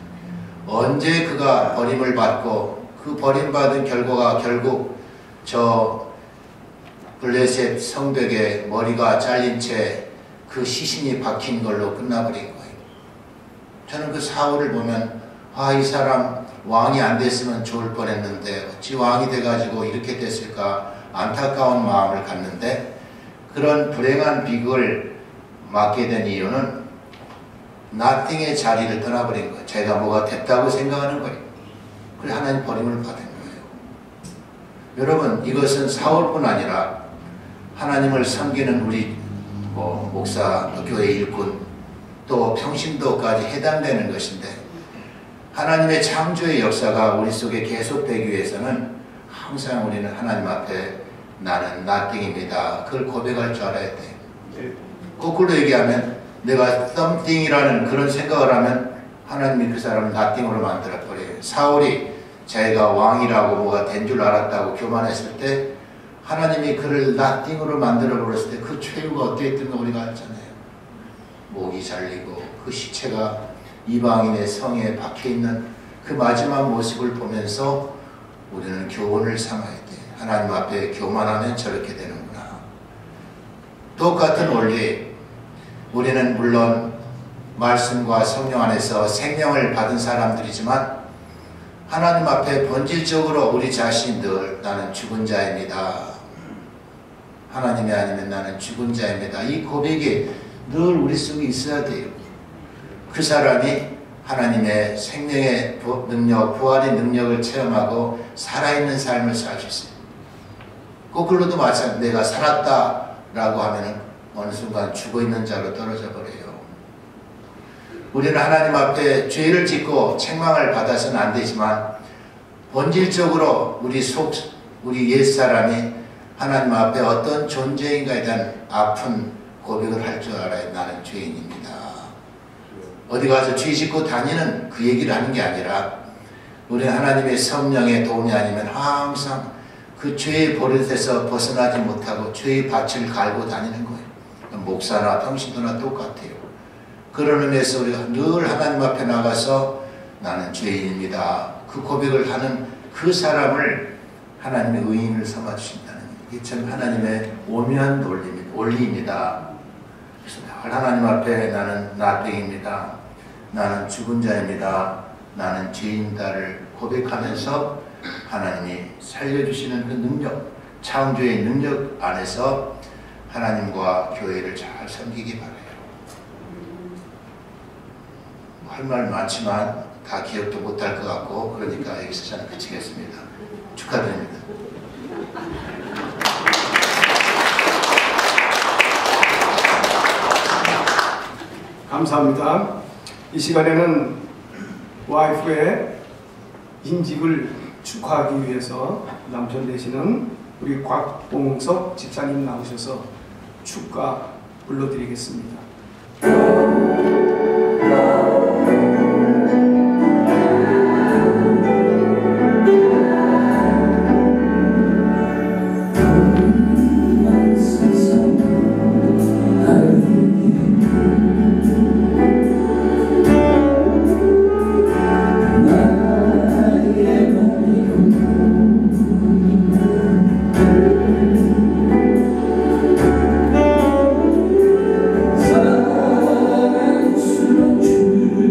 언제 그가 버림을 받고 그 그 버림받은 결과가 결국 저 블레셋 성벽에 머리가 잘린 채 그 시신이 박힌 걸로 끝나버린 거예요. 저는 그 사울을 보면 이 사람 왕이 안 됐으면 좋을 뻔했는데 어찌 왕이 돼가지고 이렇게 됐을까 안타까운 마음을 갖는데, 그런 불행한 비극을 맞게 된 이유는 nothing의 자리를 떠나버린 거예요. 제가 뭐가 됐다고 생각하는 거예요. 그래서 하나님 버림을 받은 거예요. 여러분, 이것은 사울뿐 아니라 하나님을 섬기는 우리 목사, 또 교회 일꾼, 또 평신도까지 해당되는 것인데, 하나님의 창조의 역사가 우리 속에 계속되기 위해서는 항상 우리는 하나님 앞에 나는 nothing입니다. 그걸 고백할 줄 알아야 돼요. 거꾸로 얘기하면 내가 something이라는 그런 생각을 하면 하나님이 그 사람을 nothing으로 만들어버려요. 사울이 자기가 왕이라고 뭐가 된 줄 알았다고 교만했을 때 하나님이 그를 nothing으로 만들어버렸을 때 그 최후가 어떻게 됐던가 우리가 알잖아요. 목이 잘리고 그 시체가 이방인의 성에 박혀있는 그 마지막 모습을 보면서 우리는 교훈을 삼아야 돼. 하나님 앞에 교만하면 저렇게 되는구나. 똑같은 원리, 우리는 물론 말씀과 성령 안에서 생명을 받은 사람들이지만 하나님 앞에 본질적으로 우리 자신이 늘 나는 죽은 자입니다. 하나님이 아니면 나는 죽은 자입니다. 이 고백이 늘 우리 속에 있어야 돼요. 그 사람이 하나님의 생명의 능력, 부활의 능력을 체험하고 살아있는 삶을 살 수 있어요. 거꾸로도 마찬가지로 내가 살았다라고 하면 어느 순간 죽어있는 자로 떨어져 버려요. 우리는 하나님 앞에 죄를 짓고 책망을 받아서는 안 되지만 본질적으로 우리 옛사람이 하나님 앞에 어떤 존재인가에 대한 아픈 고백을 할 줄 알아야 나는 죄인입니다. 어디 가서 죄 짓고 다니는 그 얘기를 하는 게 아니라 우리는 하나님의 성령의 도움이 아니면 항상 그 죄의 버릇에서 벗어나지 못하고 죄의 밭을 갈고 다니는 거예요. 목사나 평신도나 똑같아요. 그런 의미에서 우리가 늘 하나님 앞에 나가서 나는 죄인입니다. 그 고백을 하는 그 사람을 하나님의 의인을 삼아주신다는 이게 참 하나님의 오묘한 원리입니다. 그래서 늘 하나님 앞에 나는 nothing입니다. 나는 죽은 자입니다. 나는 죄인다를 고백하면서 하나님이 살려주시는 그 능력, 창조의 능력 안에서 하나님과 교회를 잘 섬기기 바라요. 할 말 많지만 다 기억도 못할 것 같고 그러니까 여기서 저는 그치겠습니다. 축하드립니다. 감사합니다. 이 시간에는 와이프의 임직을 축하하기 위해서 남편 되시는 우리 곽봉석 집사님 나오셔서 축가 불러드리겠습니다. 사랑스러운 주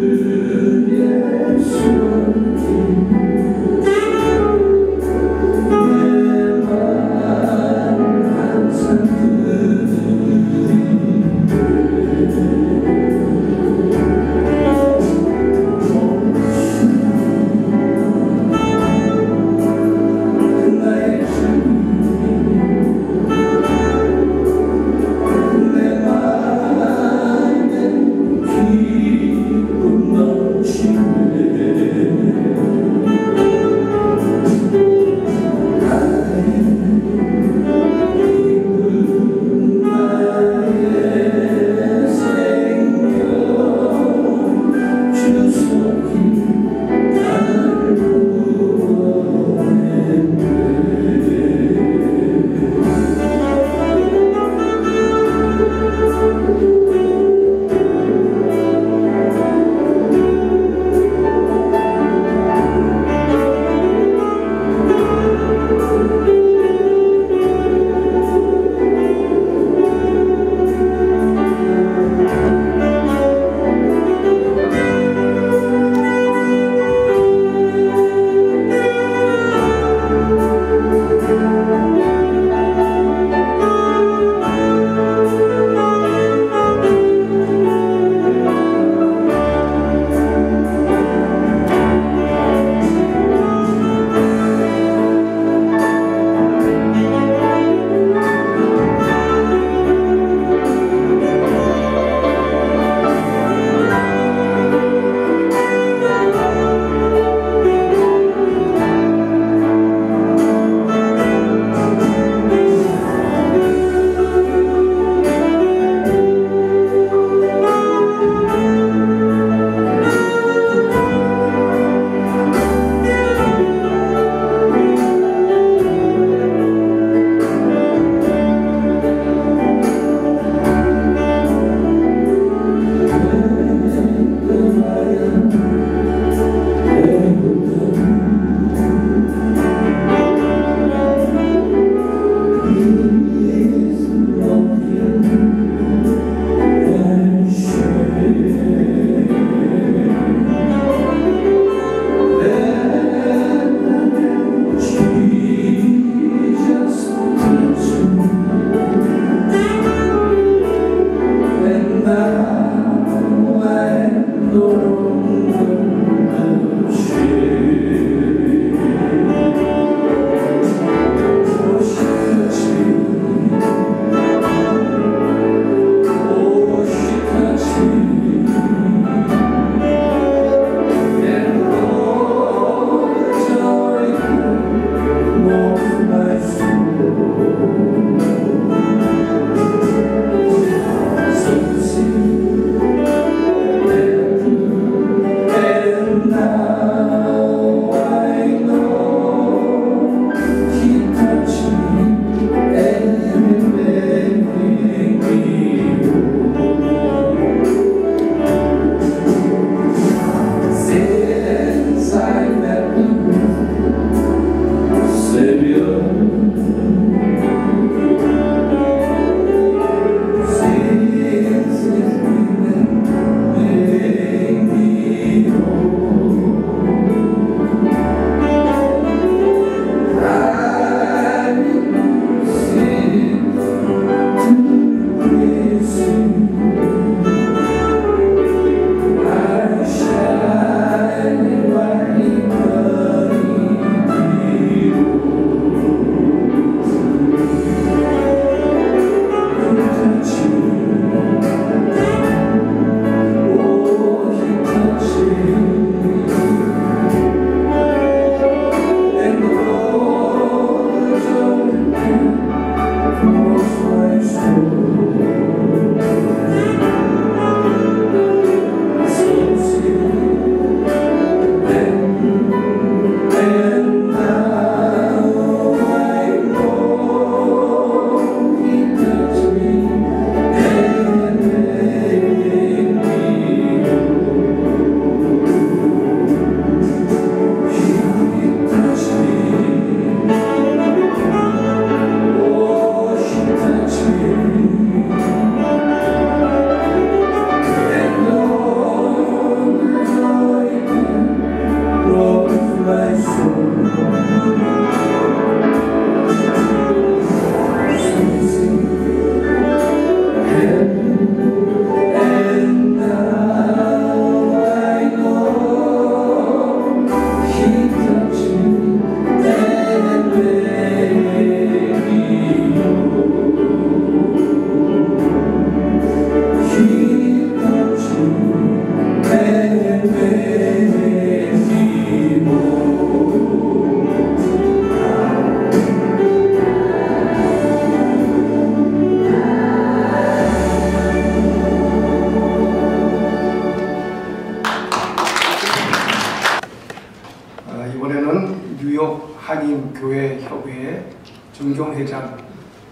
정경회장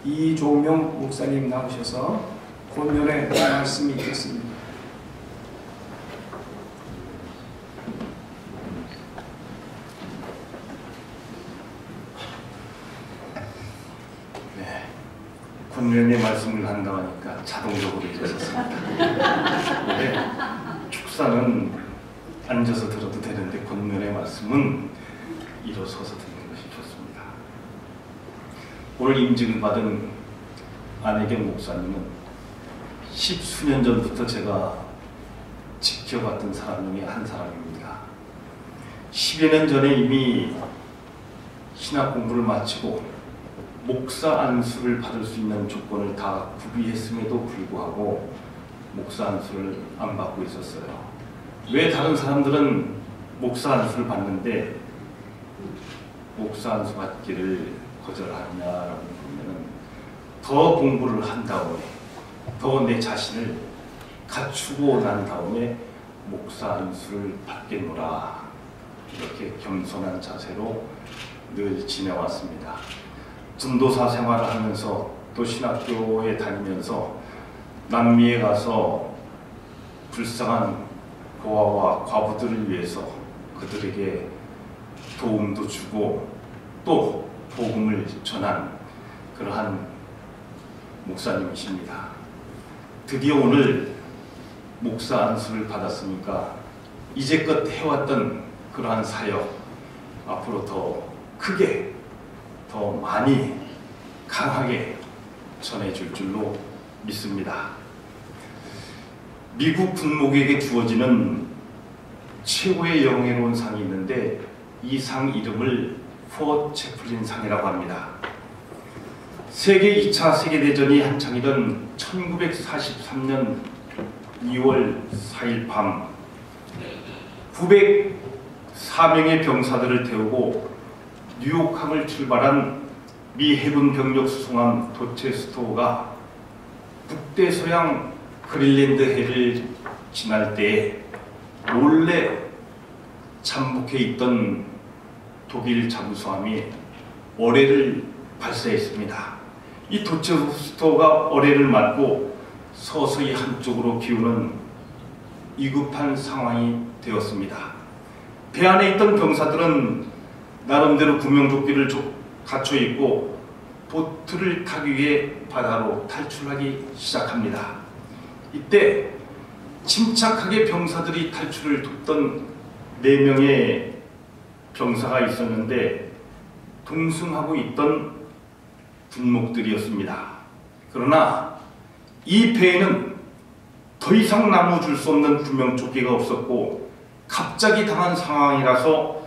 이종명 목사님 나오셔서 본연의 말씀이 있겠습니다. 네, 권면의 말씀을 한다고 하니까 자동적으로 일어섰습니다. 네, 축사는 앉아서 들어도 되는데 권면의 말씀은 일어서서 듣는 것이 좋습니다. 오늘 임직을 받은 안혜경 목사님은 10수년 전부터 제가 지켜봤던 사람 중에 한 사람입니다. 10여 년 전에 이미 신학 공부를 마치고 목사 안수를 받을 수 있는 조건을 다 구비했음에도 불구하고 목사 안수를 안 받고 있었어요. 왜 다른 사람들은 목사 안수를 받는데 목사 안수 받기를 거절하느냐라고 보면은 더 공부를 한 다음에 더 내 자신을 갖추고 난 다음에 목사 안수를 받겠노라, 이렇게 겸손한 자세로 늘 지내왔습니다. 전도사 생활을 하면서 또 신학교에 다니면서 남미에 가서 불쌍한 고아와 과부들을 위해서 그들에게 도움도 주고 또 복음을 전한 그러한 목사님이십니다. 드디어 오늘 목사 안수를 받았으니까 이제껏 해왔던 그러한 사역 앞으로 더 크게, 더 많이 강하게 전해줄 줄로 믿습니다. 미국 군목에게 주어지는 최고의 영예로운 상이 있는데 이 상 이름을 포 채플린 상이라고 합니다. 세계 2차 세계대전이 한창이던 1943년 2월 4일 밤 904명의 병사들을 태우고 뉴욕항을 출발한 미 해군 병력 수송함 도체스토어가 북대서양 그린랜드 해를 지날 때에 몰래 잠복해 있던 독일 잠수함이 어뢰를 발사했습니다. 이 도체스토어가 어뢰를 맞고 서서히 한쪽으로 기우는 위급한 상황이 되었습니다. 배 안에 있던 병사들은 나름대로 구명조끼를 갖춰 입고 보트를 타기 위해 바다로 탈출하기 시작합니다. 이때 침착하게 병사들이 탈출을 돕던 4명의 병사가 있었는데 동승하고 있던 군목들이었습니다. 그러나 이 배에는 더 이상 나눠줄 수 없는 구명조끼가 없었고 갑자기 당한 상황이라서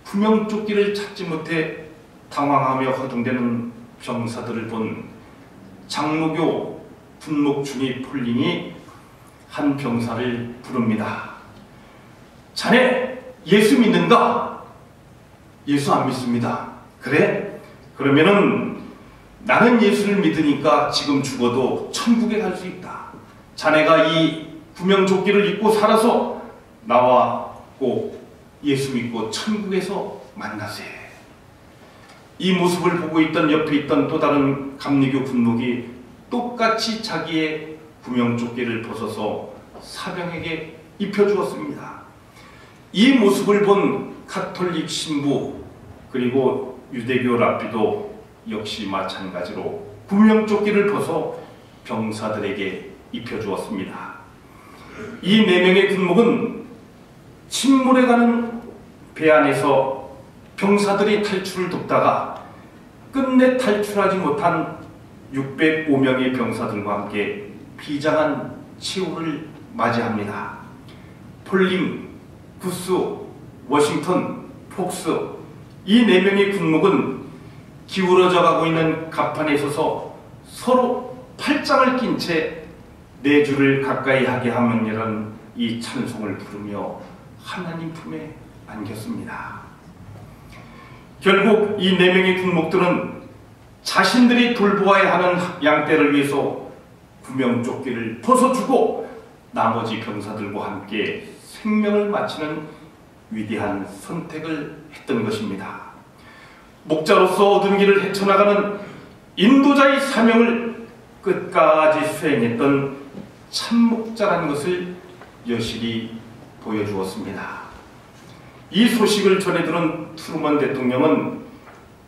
구명조끼를 찾지 못해 당황하며 허둥대는 병사들을 본 장로교 군목 중위 폴링이 한 병사를 부릅니다. 자네 예수 믿는가? 예수 안 믿습니다. 그래? 그러면은 나는 예수를 믿으니까 지금 죽어도 천국에 갈 수 있다. 자네가 이 구명조끼를 입고 살아서 나와 꼭 예수 믿고 천국에서 만나세. 이 모습을 보고 있던 옆에 있던 또 다른 감리교 군목이 똑같이 자기의 구명조끼를 벗어서 사병에게 입혀주었습니다. 이 모습을 본 가톨릭 신부 그리고 유대교 랍비도 역시 마찬가지로 구명조끼를 벗어 병사들에게 입혀주었습니다. 이 4명의 군목은 침몰해 가는 배 안에서 병사들이 탈출을 돕다가 끝내 탈출하지 못한 605명의 병사들과 함께 비장한 최후를 맞이합니다. 폴링, 구스, 워싱턴, 폭스 이 4명의 군목은 기울어져 가고 있는 갑판에 서서 서로 팔짱을 낀 채 내 주를 가까이 하게 하면이라는 이 찬송을 부르며 하나님 품에 안겼습니다. 결국 이 4명의 군목들은 자신들이 돌보아야 하는 양떼를 위해서 구명조끼를 벗어주고 나머지 병사들과 함께 생명을 바치는 위대한 선택을 했던 것입니다. 목자로서 얻은 길을 헤쳐나가는 인도자의 사명을 끝까지 수행했던 참목자라는 것을 여실히 보여주었습니다. 이 소식을 전해들은 트루먼 대통령은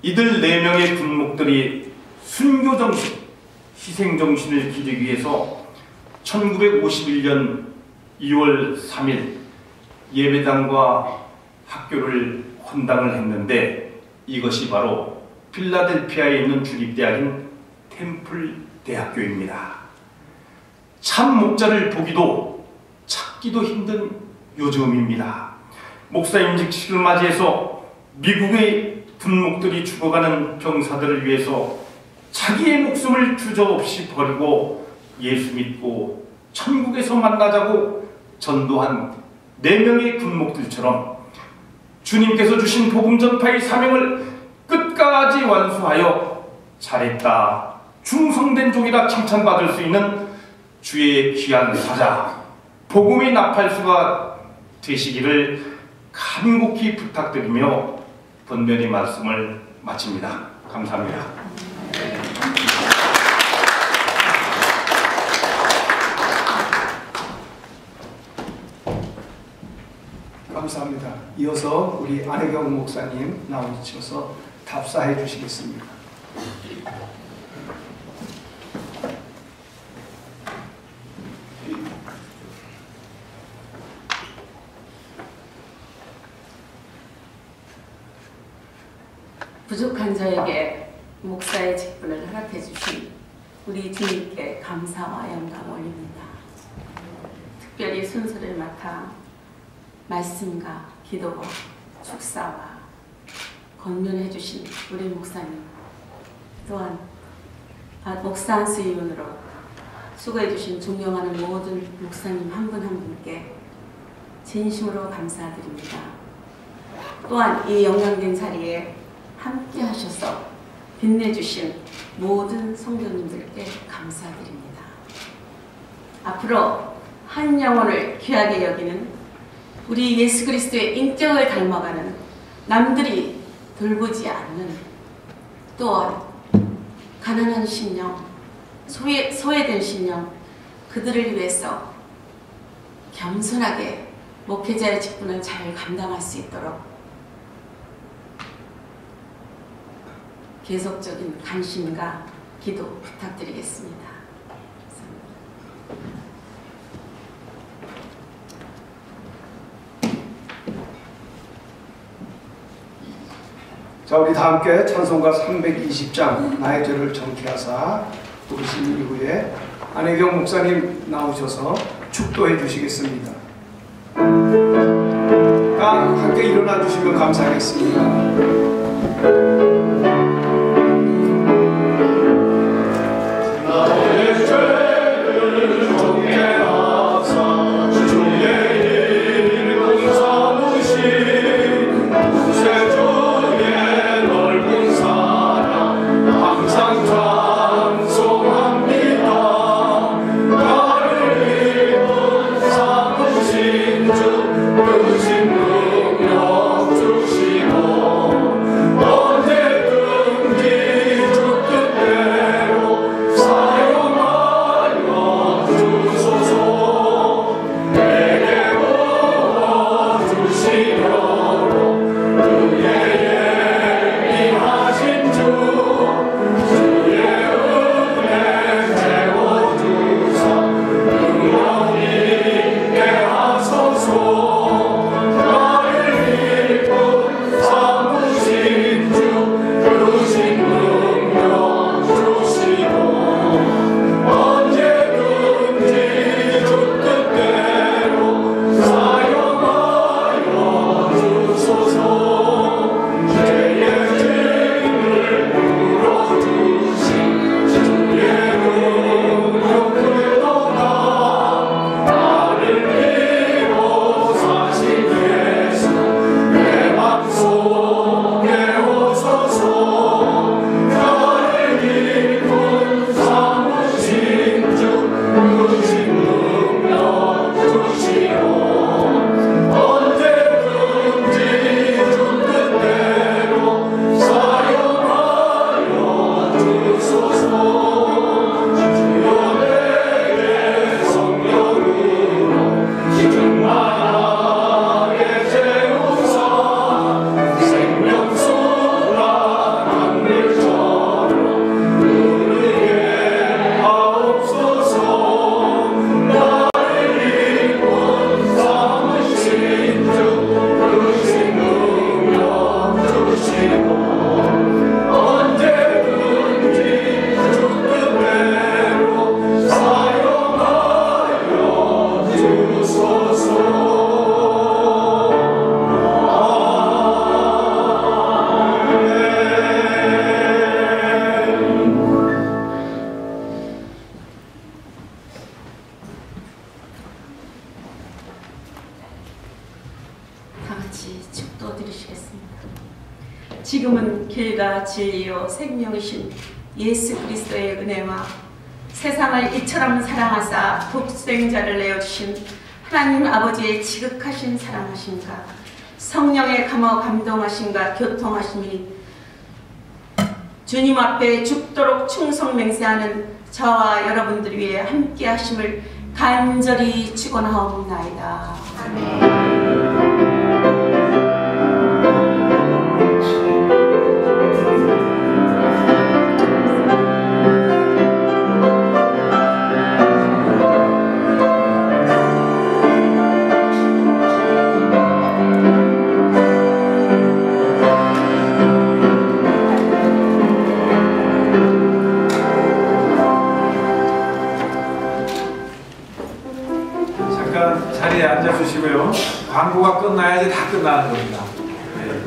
이들 4명의 군목들이 순교정신, 희생정신을 기리기 위해서 1951년 2월 3일 예배당과 학교를 헌당을 했는데 이것이 바로 필라델피아에 있는 주립대학인 템플 대학교입니다. 참 목자를 보기도 찾기도 힘든 요즘입니다. 목사 임직식을 맞이해서 미국의 군목들이 죽어가는 병사들을 위해서 자기의 목숨을 주저없이 버리고 예수 믿고 천국에서 만나자고 전도한 4명의 군목들처럼 주님께서 주신 복음 전파의 사명을 끝까지 완수하여 잘했다, 충성된 종이라 칭찬받을 수 있는 주의 귀한 사자, 복음의 나팔수가 되시기를 간곡히 부탁드리며 번면의 말씀을 마칩니다. 감사합니다. 감사합니다. 이어서 우리 안혜경 목사님 나오셔서 답사해 주시겠습니다. 부족한 저에게 목사의 직분을 허락해 주신 우리 주님께 감사와 영광 올립니다. 특별히 순서를 맡아 말씀과 기도와 축사와 권면해 주신 우리 목사님, 또한 목사 안수위원으로 수고해 주신 존경하는 모든 목사님 한 분 한 분께 진심으로 감사드립니다. 또한 이 영광된 자리에 함께 하셔서 빛내주신 모든 성도님들께 감사드립니다. 앞으로 한 영혼을 귀하게 여기는 우리 예수 그리스도의 인격을 닮아가는 남들이 돌보지 않는, 또한 가난한 심령, 소외된 심령, 그들을 위해서 겸손하게 목회자의 직분을 잘 감당할 수 있도록 계속적인 관심과 기도 부탁드리겠습니다. 자, 우리 다 함께 찬송가 320장 나의 죄를 정케하사 부르신 이후에 안혜경 목사님 나오셔서 축도해 주시겠습니다. 다 함께 일어나 주시면 감사하겠습니다. 주신 능력 주시고 길과 진리요 생명이신 예수 그리스도의 은혜와 세상을 이처럼 사랑하사 독생자를 내어주신 하나님 아버지의 지극하신 사랑하심과 성령의 감화 감동하심과 교통하심이 주님 앞에 죽도록 충성 맹세하는 저와 여러분들 위해 함께 하심을 간절히 축원하옵나이다. 잠깐 자리에 앉아주시고요. 광고가 끝나야지 다 끝나는 겁니다. 네.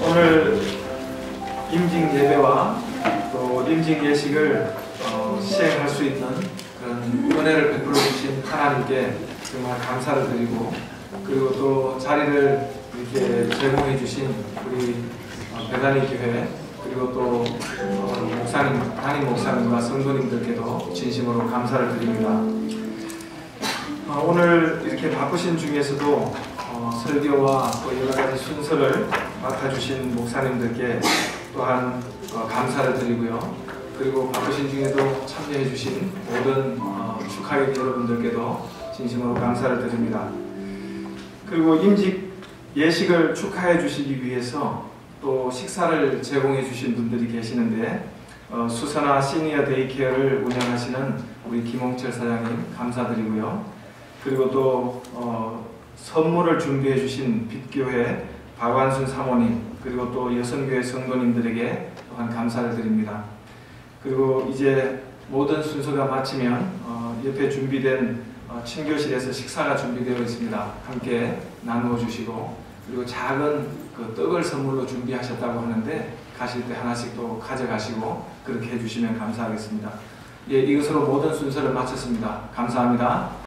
오늘 임직 예배와 또 임직 예식을 시행할 수 있는 그런 은혜를 베풀어 주신 하나님께 정말 감사를 드리고, 그리고 또 자리를 이렇게 제공해 주신 우리 베다니 교회, 그리고 또 목사님, 담임 목사님과 성도님들께도 진심으로 감사를 드립니다. 오늘 이렇게 바쁘신 중에서도 설교와 또 여러 가지 순서를 맡아주신 목사님들께 또한 감사를 드리고요. 그리고 바쁘신 중에도 참여해주신 모든 축하의 여러분들께도 진심으로 감사를 드립니다. 그리고 임직 예식을 축하해 주시기 위해서 또 식사를 제공해 주신 분들이 계시는데, 수선화 시니어 데이케어를 운영하시는 우리 김홍철 사장님 감사드리고요. 그리고 또 선물을 준비해 주신 빛교회 박완순 사모님, 그리고 또 여성교회 성도님들에게 또한 감사를 드립니다. 그리고 이제 모든 순서가 마치면 옆에 준비된 친교실에서 식사가 준비되어 있습니다. 함께 나누어 주시고, 그리고 작은 그 떡을 선물로 준비하셨다고 하는데 가실 때 하나씩 또 가져가시고 그렇게 해주시면 감사하겠습니다. 예, 이것으로 모든 순서를 마쳤습니다. 감사합니다.